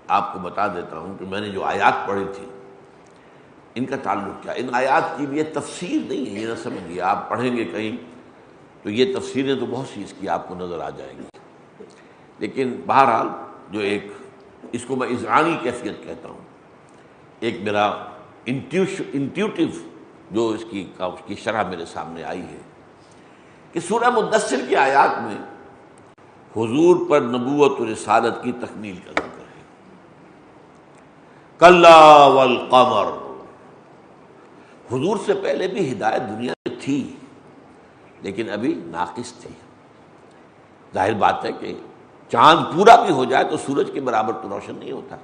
آپ کو بتا دیتا ہوں کہ میں نے جو آیات پڑھی تھی ان کا تعلق کیا۔ ان آیات کی بھی یہ تفسیر نہیں ہے، یہ نہ سمجھیے آپ پڑھیں گے کہیں تو یہ تفسیریں تو بہت سی اس کی آپ کو نظر آ جائیں گی، لیکن بہرحال جو ایک اس کو میں اذعانی کیفیت کہتا ہوں، ایک میرا انٹیوٹیو جو اس کی شرح میرے سامنے آئی ہے کہ سورہ مدثر کی آیات میں حضور پر نبوت و رسالت کی تکمیل کا ذکر ہے۔ کلا والقمر، حضور سے پہلے بھی ہدایت دنیا میں تھی لیکن ابھی ناقص تھی۔ ظاہر بات ہے کہ چاند پورا بھی ہو جائے تو سورج کے برابر تو روشن نہیں ہوتا،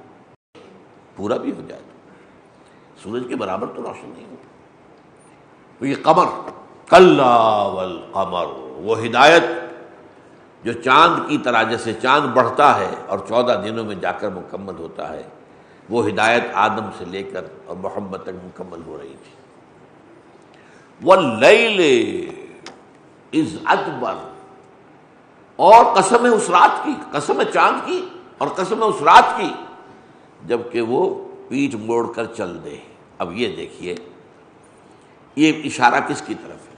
پورا بھی ہو جائے تو سورج کے برابر تو روشن نہیں ہوتا۔ تو یہ قمر، کلا والقمر، وہ ہدایت جو چاند کی طرح، جیسے چاند بڑھتا ہے اور 14 دنوں میں جا کر مکمل ہوتا ہے، وہ ہدایت آدم سے لے کر اور محمد تک مکمل ہو رہی تھی۔ واللیل اذ ادبر، اور قسم ہے اس رات کی، قسم ہے چاند کی اور قسم ہے اس رات کی جب کہ وہ پیٹھ موڑ کر چل دے۔ اب یہ دیکھیے یہ اشارہ کس کی طرف ہے؟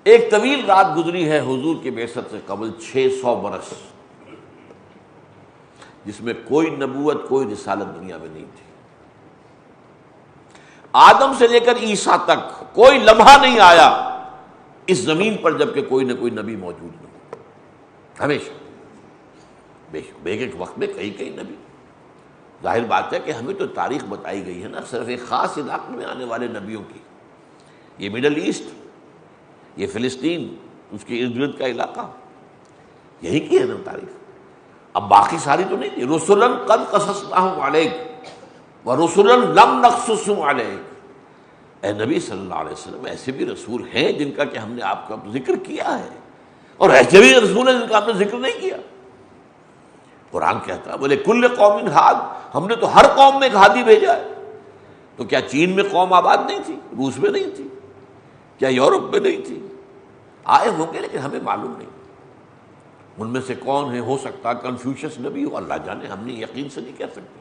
ایک طویل رات گزری ہے حضور کے بعثت سے قبل، 600 برس، جس میں کوئی نبوت کوئی رسالت دنیا میں نہیں تھی۔ آدم سے لے کر عیسیٰ تک کوئی لمحہ نہیں آیا اس زمین پر جب کہ کوئی نہ کوئی نبی موجود نہ ہو، ہمیشہ ایک ایک وقت میں کئی نبی۔ ظاہر بات ہے کہ ہمیں تو تاریخ بتائی گئی ہے نا صرف ایک خاص علاقے میں آنے والے نبیوں کی، یہ مڈل ایسٹ، یہ فلسطین، اس کے ارد گرد کا علاقہ، یہی کی ہے نا تاریخ۔ اب باقی ساری تو نہیں تھی۔ رسلاً قد قصصناہم علیک ورسلاً لم نقصصہم علیک، اے نبی صلی اللہ علیہ وسلم ایسے بھی رسول ہیں جن کا کہ ہم نے آپ کا ذکر کیا ہے، اور ایسے بھی رسول ہیں جن کا ہم نے ذکر نہیں کیا۔ قرآن کہتا ہے بولے کل قوم ہاد، ہم نے تو ہر قوم میں ایک ہادی بھیجا ہے۔ تو کیا چین میں قوم آباد نہیں تھی؟ روس میں نہیں تھی؟ کیا یورپ میں نہیں تھی؟ آئے ہوں گے لیکن ہمیں معلوم نہیں ان میں سے کون ہے۔ ہو سکتا ہے کنفیوشس نبی ہو، اللہ جانے، ہم نے یقین سے نہیں کہہ سکتے۔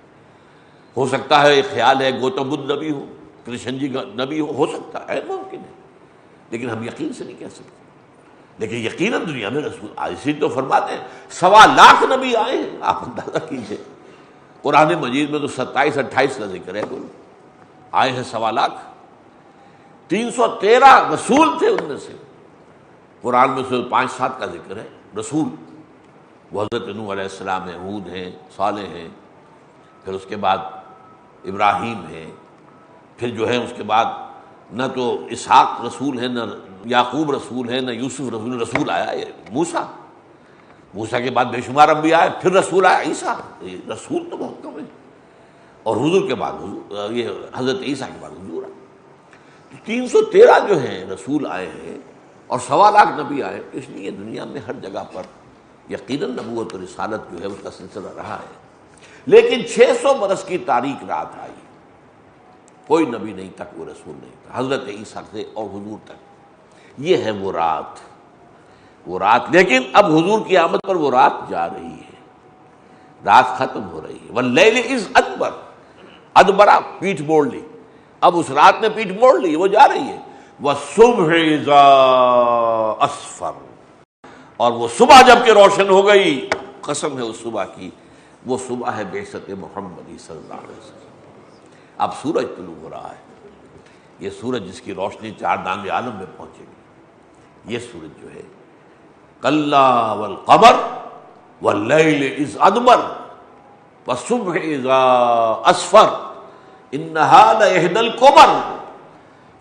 ہو سکتا ہے ایک خیال ہے گوتم بدھ نبی ہو، کرشن جی نبی ہو سکتا ہے، ممکن ہے، لیکن ہم یقین سے نہیں کہہ سکتے۔ لیکن یقیناً دنیا میں رسول، اسی تو فرماتے ہیں 1.25 لاکھ نبی آئے ہیں، آپ اندازہ کیجیے۔ قرآن مجید میں تو 27-28 کا ذکر ہے، آئے ہیں 1.25 لاکھ، 313 رسول تھے ان میں سے۔ قرآن میں صرف 5-7 کا ذکر ہے رسول، وہ حضرت نوح علیہ السلام ہیں، ہود ہیں، صالح ہیں، پھر اس کے بعد ابراہیم ہیں، پھر جو ہے اس کے بعد نہ تو اسحاق رسول ہے، نہ یعقوب رسول ہے، نہ یوسف رسول آیا ہے موسیٰ کے بعد بے شمار انبیاء آئے، پھر رسول آیا عیسیٰ۔ رسول تو بہت کم ہے، اور حضور کے بعد حضور، یہ حضرت عیسیٰ کے بعد حضور آئے۔ 313 جو ہیں رسول آئے ہیں اور 1.25 لاکھ نبی آئے، اس لیے دنیا میں ہر جگہ پر یقیناً نبوت و رسالت جو ہے اس کا سلسلہ رہا ہے۔ لیکن 600 برس کی تاریک رات آئی، کوئی نبی نہیں تھا، کوئی رسول نہیں تھا، حضرت عیسیٰ سے اور حضور تک۔ یہ ہے وہ رات، لیکن اب حضور کی آمد پر وہ رات جا رہی ہے، رات ختم ہو رہی ہے۔ واللیل اذ ادبر، ادبرا پیٹھ موڑ لی، اب اس رات نے پیٹھ موڑ لی، وہ جا رہی ہے۔ والصبح اذا اسفر، اور وہ صبح جب کہ روشن ہو گئی، قسم ہے اس صبح کی، وہ صبح ہے بعثت محمدی صلی اللہ علیہ وسلم۔ اب سورج طلوع ہو رہا ہے، یہ سورج جس کی روشنی چار دانگ عالم میں پہنچے گی، یہ سورج جو ہے کلا والقمر واللیل اذ ادبر والصبح اذا اسفر انہا لإحدی الکبر،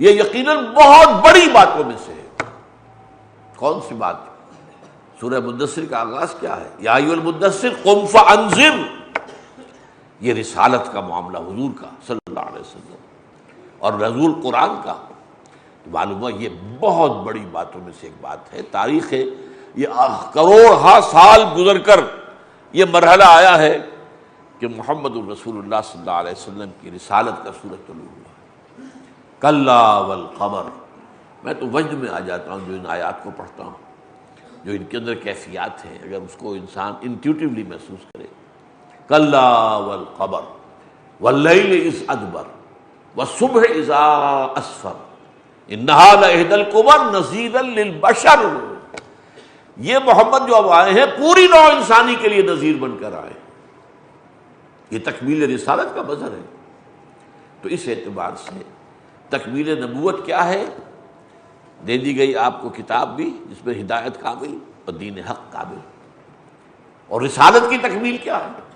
یہ یقیناً بہت بڑی باتوں میں سے ہے۔ کون سی بات؟ سورہ مدثر کا آغاز کیا ہے؟ یا ایھا المدثر قم فانذر، یہ رسالت کا معاملہ حضور کا صلی اللہ علیہ وسلم اور نزول قرآن کا، تو معلوم ہوا یہ بہت بڑی باتوں میں سے ایک بات ہے۔ تاریخ ہے، یہ کروڑ ہا سال گزر کر یہ مرحلہ آیا ہے کہ محمد الرسول اللہ صلی اللہ علیہ وسلم کی رسالت کا سورج طلوع ہوا۔ کلا والقمر، میں تو وجد میں آ جاتا ہوں جو ان آیات کو پڑھتا ہوں، جو ان کے اندر کیفیات ہیں، اگر اس کو انسان انٹیوٹیولی محسوس کرے۔ کلا والقمر واللیل اذ ادبر والصبح اذا اسفر انہا لإحدی الکبر نذیرا للبشر، یہ محمد جو اب آئے ہیں پوری نوع انسانی کے لیے نذیر بن کر آئے، یہ تکمیل رسالت کا مظہر ہے۔ تو اس اعتبار سے تکمیل نبوت کیا ہے؟ دے دی گئی آپ کو کتاب بھی جس میں ہدایت کامل اور دین حق کامل، اور رسالت کی تکمیل کیا ہے؟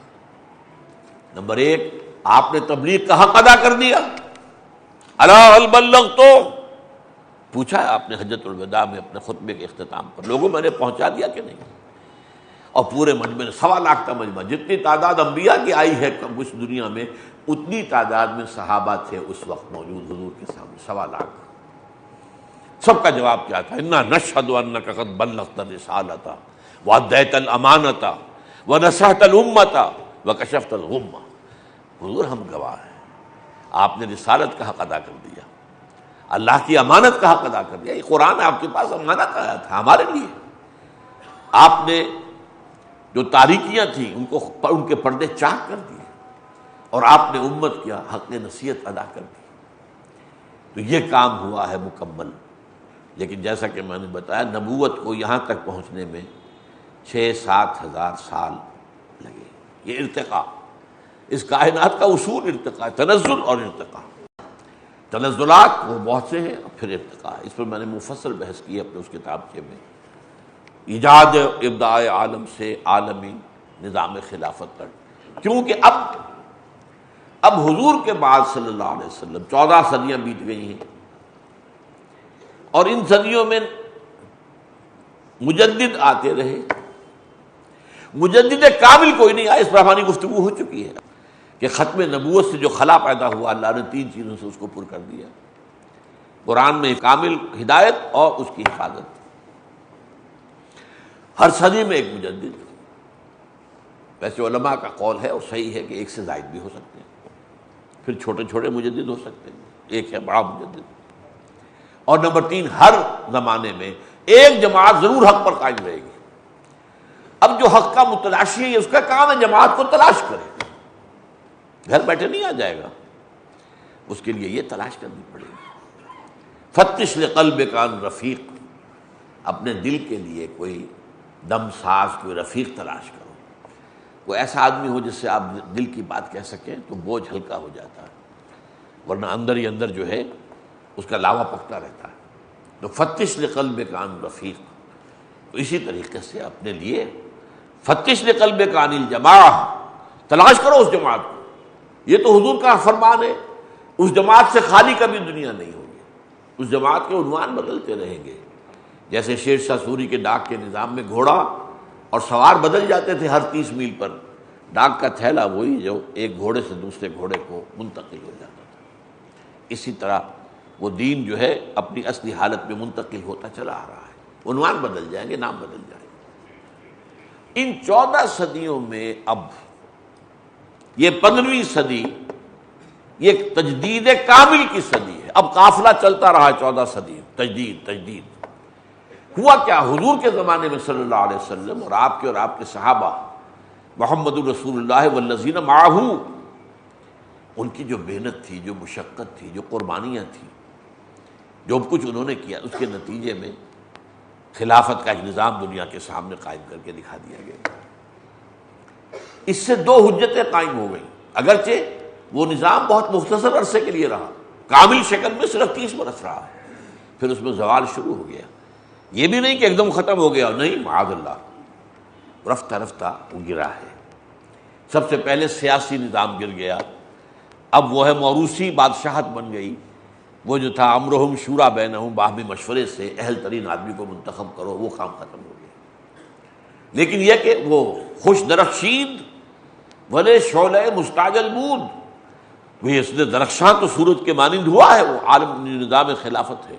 نمبر ایک، آپ نے تبلیغ کا حق ادا کر دیا، الا هل بلغت، پوچھا ہے آپ نے حجۃ الوداع میں اپنے خطبے کے اختتام پر، لوگوں میں نے پہنچا دیا کہ نہیں؟ اور پورے مجمع 1.25 لاکھ کا مجمع، جتنی تعداد انبیاء کی آئی ہے اس دنیا میں، اتنی تعداد میں صحابہ تھے اس وقت موجود حضور کے سامنے، 1.25 لاکھ۔ سب کا جواب کیا تھا؟ انا نشہد انک قد بلغت الرسالۃ وادیت الامانۃ ونصحت الامۃ وکشفت الغمۃ، حضور ہم گواہ ہیں، آپ نے رسالت کا حق ادا کر دیا، اللہ کی امانت کا حق ادا کر دیا۔ یہ قرآن آپ کے پاس امانت آیا تھا ہمارے لیے، آپ نے جو تاریکیاں تھیں ان کے پردے چاک کر دیے، اور آپ نے امت کیا حق نصیحت ادا کر دی۔ تو یہ کام ہوا ہے مکمل، لیکن جیسا کہ میں نے بتایا نبوت کو یہاں تک پہنچنے میں 6-7 ہزار سال لگے۔ یہ ارتقاء، اس کائنات کا اصول ارتقاء، تنزل اور ارتقاء۔ تنزلات وہ بہت سے ہیں، پھر ارتقاء، اس پر میں نے مفصل بحث کی اپنے اس کتابچے میں، ایجاد ابداع عالم سے عالمی نظام خلافت تک، کیونکہ اب حضور کے بعد صلی اللہ علیہ وسلم 14 صدیاں بیت گئی ہیں، اور ان صدیوں میں مجدد آتے رہے، مجدد کامل کوئی نہیں آیا۔ اس پر ہماری گفتگو ہو چکی ہے کہ ختم نبوت سے جو خلا پیدا ہوا، اللہ نے 3 چیزوں سے اس کو پر کر دیا، قرآن میں کامل ہدایت اور اس کی حفاظت، ہر صدی میں ایک مجدد۔ ویسے علماء کا قول ہے اور صحیح ہے کہ 1 سے زائد بھی ہو سکتے ہیں، پھر چھوٹے چھوٹے مجدد ہو سکتے ہیں، ایک ہے بڑا مجدد۔ اور نمبر 3، ہر زمانے میں ایک جماعت ضرور حق پر قائم رہے گی۔ اب جو حق کا متلاشی ہے اس کا کام ہے جماعت کو تلاش کرے، گھر بیٹھے نہیں آ جائے گا، اس کے لیے یہ تلاش کرنی پڑے گی۔ فتش لقلبک عن رفیق، اپنے دل کے لیے کوئی دم ساز، کوئی رفیق تلاش کرو، کوئی ایسا آدمی ہو جس سے آپ دل کی بات کہہ سکیں تو بوجھ ہلکا ہو جاتا ہے، ورنہ اندر ہی اندر جو ہے اس کا لاوا پکتا رہتا ہے۔ تو فتش لقلبک عن رفیق، تو اسی طریقے سے اپنے لیے فتش لقلبک عن الجماعہ، تلاش کرو اس جماعت کو۔ یہ تو حضور کا فرمان ہے، اس جماعت سے خالی کبھی دنیا نہیں ہوگی، اس جماعت کے عنوان بدلتے رہیں گے، جیسے شیر شاہ سوری کے ڈاک کے نظام میں گھوڑا اور سوار بدل جاتے تھے ہر 30 میل پر، ڈاک کا تھیلا وہی جو ایک گھوڑے سے دوسرے گھوڑے کو منتقل ہو جاتا تھا۔ اسی طرح وہ دین جو ہے اپنی اصلی حالت میں منتقل ہوتا چلا آ رہا ہے، عنوان بدل جائیں گے، نام بدل جائیں گے۔ ان 14 صدیوں میں اب یہ 15ویں صدی، یہ تجدید کامل کی صدی ہے. اب قافلہ چلتا رہا 14 صدی تجدید تجدید. ہوا کیا؟ حضور کے زمانے میں صلی اللہ علیہ وسلم اور آپ کے صحابہ محمد الرسول اللہ والذین معہ، ان کی جو محنت تھی، جو مشقت تھی، جو قربانیاں تھیں، جو کچھ انہوں نے کیا، اس کے نتیجے میں خلافت کا ایک نظام دنیا کے سامنے قائم کر کے دکھا دیا گیا. اس سے 2 حجتیں قائم ہو گئیں، اگرچہ وہ نظام بہت مختصر عرصے کے لیے رہا، کامل شکل میں صرف 30 برس رہا، پھر اس میں زوال شروع ہو گیا. یہ بھی نہیں کہ ایک دم ختم ہو گیا، نہیں، معاذ اللہ، رفتہ رفتہ وہ گرا ہے. سب سے پہلے سیاسی نظام گر گیا، اب وہ ہے موروثی بادشاہت بن گئی. وہ جو تھا امرہم شورا بینہم، باہمی مشورے سے اہل ترین آدمی کو منتخب کرو، وہ کام ختم ہو گیا. لیکن یہ کہ وہ خوش درخشید ولے شعلہ مستعجل بود، وہ اس نے درخشاں تو سورج کے مانند ہوا ہے، وہ عالم نظام خلافت ہے.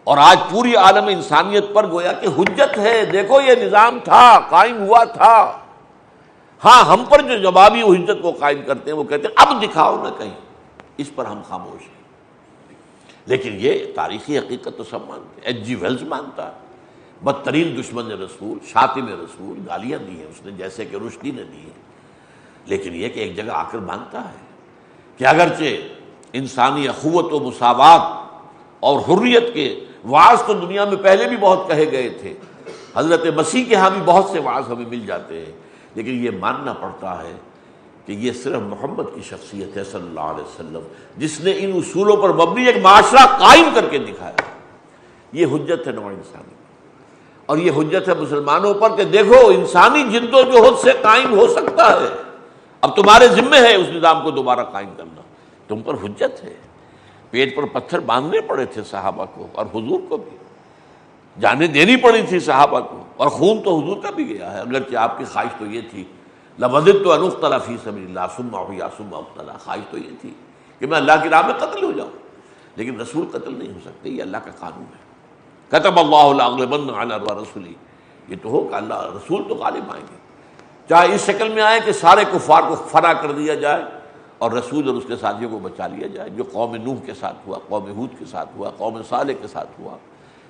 اور آج پوری عالم انسانیت پر گویا کہ حجت ہے، دیکھو یہ نظام تھا، قائم ہوا تھا. ہاں، ہم پر جو جوابی حجت کو قائم کرتے ہیں وہ کہتے ہیں اب دکھاؤ نہ کہیں، اس پر ہم خاموش ہیں. لیکن یہ تاریخی حقیقت تو سب مانتے ہیں. ایچ جی ویلز مانتا، بدترین دشمن رسول، شاتم رسول، گالیاں دی ہیں اس نے جیسے کہ رشدی نے دی ہیں. لیکن یہ کہ ایک جگہ آ کر مانتا ہے کہ اگرچہ انسانی اخوت و مساوات اور حریت کے وعظ تو دنیا میں پہلے بھی بہت کہے گئے تھے، حضرت مسیح کے ہاں بھی بہت سے وعظ ہمیں مل جاتے ہیں، لیکن یہ ماننا پڑتا ہے کہ یہ صرف محمد کی شخصیت ہے صلی اللہ علیہ وسلم، جس نے ان اصولوں پر مبنی ایک معاشرہ قائم کر کے دکھایا. یہ حجت ہے نوع انسانی، اور یہ حجت ہے مسلمانوں پر کہ دیکھو انسانی جد و جہد سے قائم ہو سکتا ہے. اب تمہارے ذمہ ہے اس نظام کو دوبارہ قائم کرنا، تم پر حجت ہے. پیٹ پر پتھر باندھنے پڑے تھے صحابہ کو، اور حضور کو بھی جانیں دینی پڑی تھی صحابہ کو، اور خون تو حضور کا بھی گیا ہے، اگرچہ آپ کی خواہش تو یہ تھی لَوَدِدتُّ أَنْ أُقْتَلَ فِي سَبِيلِ اللَّهِ ثُمَّ أُحْيَا ثُمَّ أُقْتَلَ، خواہش تو یہ تھی کہ میں اللہ کی راہ میں قتل ہو جاؤں. لیکن رسول قتل نہیں ہو سکتے، یہ اللہ کا قانون ہے. كَتَبَ اللَّهُ لَأَغْلِبَنَّ عَلَى رَسُولِهِ، یہ تو ہوگا، اللہ رسول تو غالب آئیں گے، چاہے اس شکل میں آئے کہ سارے کفار کو فنا کر دیا جائے اور رسول اور اس کے ساتھیوں کو بچا لیا جائے، جو قوم نوح کے ساتھ ہوا، قوم ہود کے ساتھ ہوا، قوم صالح کے ساتھ ہوا،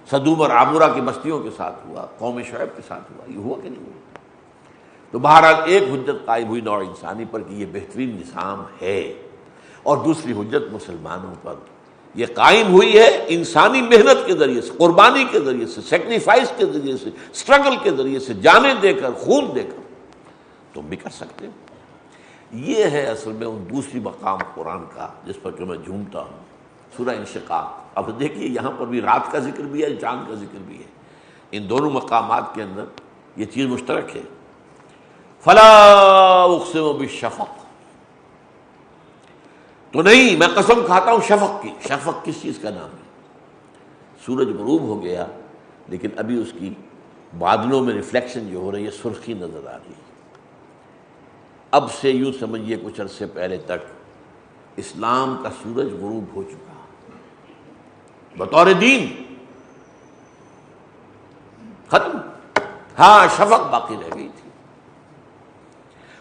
سدوم اور عامورہ کی بستیوں کے ساتھ ہوا، قوم شعیب کے ساتھ ہوا. یہ ہوا کہ نہیں ہوا؟ تو بہرحال ایک حجت قائم ہوئی نوع انسانی پر کہ یہ بہترین نظام ہے، اور دوسری حجت مسلمانوں پر یہ قائم ہوئی ہے انسانی محنت کے ذریعے سے، قربانی کے ذریعے سے، سیکریفائس کے ذریعے سے، اسٹرگل کے ذریعے سے، جانیں دے کر، خون دے کر. تم بھی کر سکتے ہو. یہ ہے اصل میں ان دوسری مقام قرآن کا جس پر کہ میں جھومتا ہوں، سورہ انشقاق. اب دیکھیے یہاں پر بھی رات کا ذکر بھی ہے، چاند کا ذکر بھی ہے. ان دونوں مقامات کے اندر یہ چیز مشترک ہے. فلا اقسم بالشفق، تو نہیں، میں قسم کھاتا ہوں شفق کی. شفق کس چیز کا نام ہے؟ سورج غروب ہو گیا لیکن ابھی اس کی بادلوں میں ریفلیکشن جو ہو رہی ہے، سرخی نظر آ رہی ہے. اب سے یوں سمجھیے کچھ عرصے پہلے تک اسلام کا سورج غروب ہو چکا بطور دین، ختم. ہاں، شفق باقی رہ گئی تھی.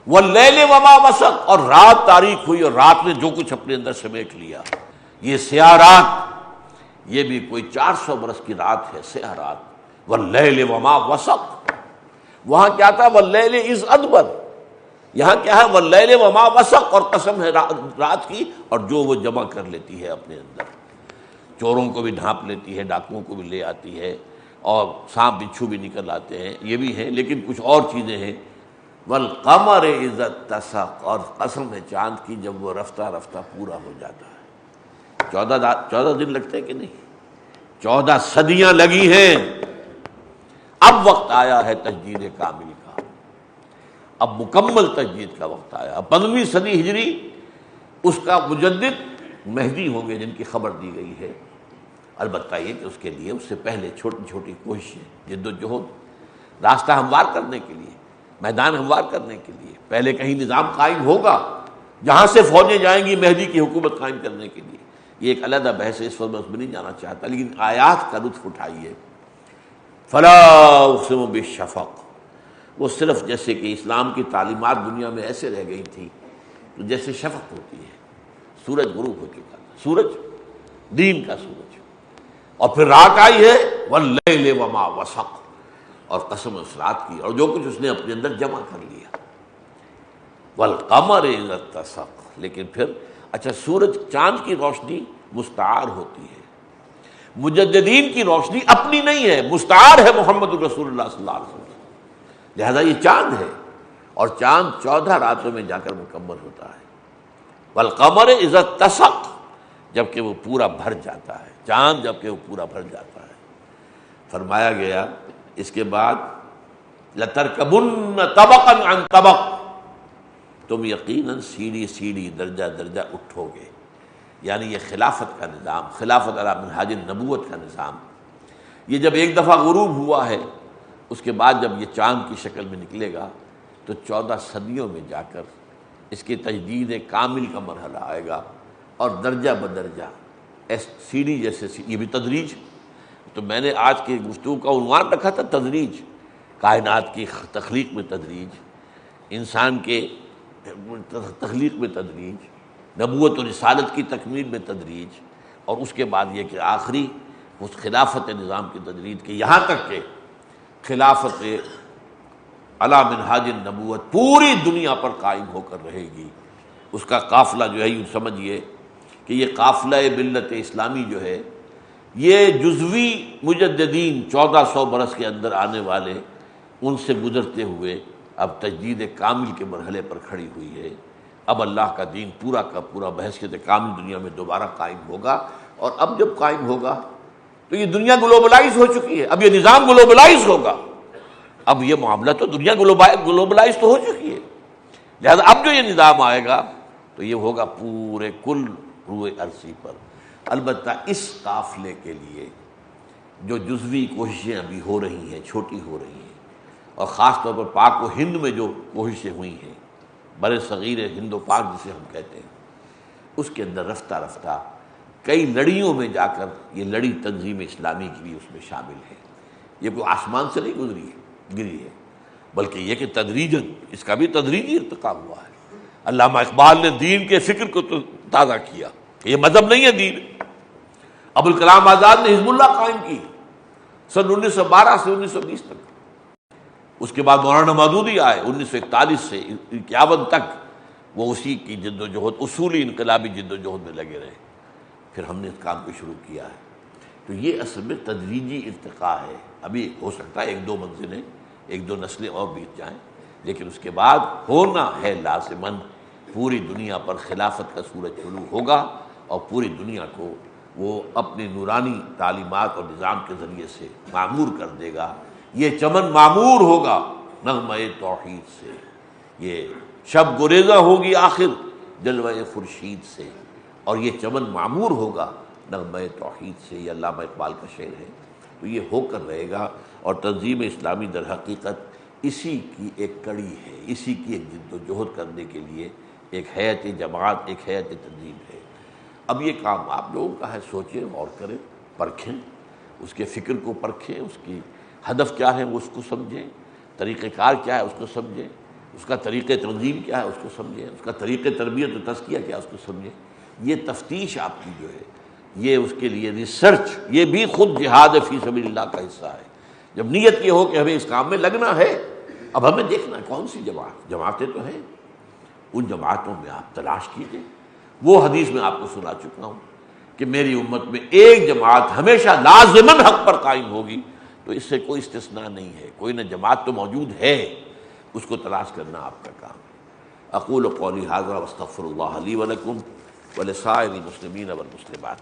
واللیل وما وسق، اور رات تاریک ہوئی اور رات نے جو کچھ اپنے اندر سمیٹ لیا. یہ سیاہ رات، یہ بھی کوئی 400 برس کی رات ہے، سیاہ رات. واللیل وما وسق، وہاں کیا تھا؟ واللیل اذ ادبر، یہاں کیا ہے؟ واللیل وما وسق، اور قسم ہے رات کی اور جو وہ جمع کر لیتی ہے اپنے اندر. چوروں کو بھی ڈھانپ لیتی ہے، ڈاکوؤں کو بھی لے آتی ہے، اور سانپ بچھو بھی نکل آتے ہیں، یہ بھی ہیں، لیکن کچھ اور چیزیں ہیں. والقمر اذا اتسق، اور قسم ہے چاند کی جب وہ رفتہ رفتہ پورا ہو جاتا ہے. 14 دن لگتے ہیں کہ نہیں؟ 14 صدیاں لگی ہیں. اب وقت آیا ہے تجدید کامل کا، اب مکمل تجدید کا وقت آیا. 15ویں صدی ہجری اس کا مجدد مہدی ہوں گے جن کی خبر دی گئی ہے. البتہ یہ کہ اس کے لیے اس سے پہلے چھوٹی چھوٹی کوششیں، جد و جہد، راستہ ہموار کرنے کے لیے، میدان ہموار کرنے کے لیے. پہلے کہیں نظام قائم ہوگا جہاں سے فوجیں جائیں گی مہدی کی حکومت قائم کرنے کے لیے. یہ ایک علیحدہ بحث ہے، اس وقت میں اس میں نہیں جانا چاہتا، لیکن آیات کا لطف اٹھائیے. فلا اقسم بالشفق، وہ صرف جیسے کہ اسلام کی تعلیمات دنیا میں ایسے رہ گئی تھی تو جیسے شفق ہوتی ہے، سورج غروب ہو چکا تھا، سورج دین کا سورج، اور پھر رات آئی ہے واللیل وما وسق، اور قسم اس رات کی اور جو کچھ اس نے اپنے اندر جمع کر لیا، والقمر اذا اتسق۔ لیکن پھر اچھا سورج چاند کی روشنی مستعار ہوتی ہے، مجددین کی روشنی اپنی نہیں ہے، مستعار ہے محمد رسول اللہ صلی اللہ علیہ وسلم، لہذا یہ چاند ہے، اور چاند 14 راتوں میں جا کر مکمل ہوتا ہے۔ والقمر اذا اتسق، جبکہ وہ پورا بھر جاتا ہے، چاند جبکہ وہ پورا بھر جاتا ہے۔ فرمایا گیا اس کے بعد لَتَرْكَبُنَّ طَبَقًا عَنْ طَبَقٍ، تم یقیناً سیڑھی سیڑھی درجہ درجہ اٹھو گے، یعنی یہ خلافت کا نظام، خلافت علی منہاج النبوت کا نظام، یہ جب ایک دفعہ غروب ہوا ہے، اس کے بعد جب یہ چاند کی شکل میں نکلے گا تو 14 صدیوں میں جا کر اس کی تجدید کامل کا مرحلہ آئے گا، اور درجہ بدرجہ سیڑھی جیسے یہ بھی تدریج۔ تو میں نے آج کی گفتگو کا عنوان رکھا تھا تدریج، کائنات کی تخلیق میں تدریج، انسان کے تخلیق میں تدریج، نبوت و رسالت کی تکمیل میں تدریج، اور اس کے بعد یہ کہ آخری اس خلافت نظام کی تدریج کہ یہاں تک کہ خلافت علی منہاج النبوت پوری دنیا پر قائم ہو کر رہے گی۔ اس کا قافلہ جو ہے یوں سمجھیے کہ یہ قافلہ ملت اسلامی جو ہے یہ جزوی مجددین 1400 برس کے اندر آنے والے ان سے گزرتے ہوئے اب تجدید کامل کے مرحلے پر کھڑی ہوئی ہے۔ اب اللہ کا دین پورا کا پورا بحیثیت کامل دنیا میں دوبارہ قائم ہوگا، اور اب جب قائم ہوگا تو یہ دنیا گلوبلائز ہو چکی ہے، اب یہ نظام گلوبلائز ہوگا، اب یہ معاملہ تو دنیا گلوبلائز تو ہو چکی ہے، لہذا اب جو یہ نظام آئے گا تو یہ ہوگا پورے کل روئے ارضی پر۔ البتہ اس قافلے کے لیے جو جزوی کوششیں ابھی ہو رہی ہیں، چھوٹی ہو رہی ہیں، اور خاص طور پر پاک و ہند میں جو کوششیں ہوئی ہیں، بر صغیر ہند و پاک جسے ہم کہتے ہیں، اس کے اندر رفتہ رفتہ کئی لڑیوں میں جا کر یہ لڑی تنظیم اسلامی کی بھی اس میں شامل ہے۔ یہ کوئی آسمان سے نہیں گری ہے، بلکہ یہ کہ تدریجاً اس کا بھی تدریجی ارتقا ہوا ہے۔ علامہ اقبال نے دین کے فکر کو تازہ کیا، یہ مذہب نہیں ہے دین۔ ابوالکلام آزاد نے حزب اللہ قائم کی سن 1912 سے 1920 تک، اس کے بعد مولانا مودودی آئے 1941 سے 51 تک، وہ اسی کی جد و جہد، اصولی انقلابی جد و جہد میں لگے رہے، پھر ہم نے اس کام کو شروع کیا ہے۔ تو یہ اصل میں تدریجی ارتقاء ہے، ابھی ہو سکتا ہے 1-2 منزلیں 1-2 نسلیں اور بیت جائیں، لیکن اس کے بعد ہونا ہے لازماً پوری دنیا پر خلافت کا سورج طلوع ہوگا، اور پوری دنیا کو وہ اپنی نورانی تعلیمات اور نظام کے ذریعے سے معمور کر دے گا۔ یہ چمن معمور ہوگا نغمہ توحید سے، یہ شب گریزہ ہوگی آخر جلوہ خورشید سے، اور یہ چمن معمور ہوگا نغمہ توحید سے۔ یہ علامہ اقبال کا شعر ہے، تو یہ ہو کر رہے گا، اور تنظیم اسلامی در حقیقت اسی کی ایک کڑی ہے، اسی کی ایک جد و جہد کرنے کے لیے ایک ہیئت جماعت، ایک ہیئت تنظیم ہے۔ اب یہ کام آپ لوگوں کا ہے، سوچیں اور کریں، پرکھیں، اس کے فکر کو پرکھیں، اس کی ہدف کیا ہے وہ اس کو سمجھیں، طریقہ کار کیا ہے اس کو سمجھیں، اس کا طریقہ تنظیم کیا ہے اس کو سمجھیں، اس کا طریقہ تربیت و تزکیہ کیا ہے اس کو سمجھیں۔ یہ تفتیش آپ کی جو ہے، یہ اس کے لیے ریسرچ، یہ بھی خود جہاد فی سبیل اللہ کا حصہ ہے۔ جب نیت یہ ہو کہ ہمیں اس کام میں لگنا ہے، اب ہمیں دیکھنا ہے کون سی جماعتیں تو ہیں، ان جماعتوں میں آپ تلاش کیجئے۔ وہ حدیث میں آپ کو سنا چکا ہوں کہ میری امت میں ایک جماعت ہمیشہ لازماً حق پر قائم ہوگی، تو اس سے کوئی استثناء نہیں ہے، کوئی نہ جماعت تو موجود ہے، اس کو تلاش کرنا آپ کا کام ہے۔ اقول قولی ھذا واستغفر اللہ لی ولکم ولسائر المسلمین والمسلمات۔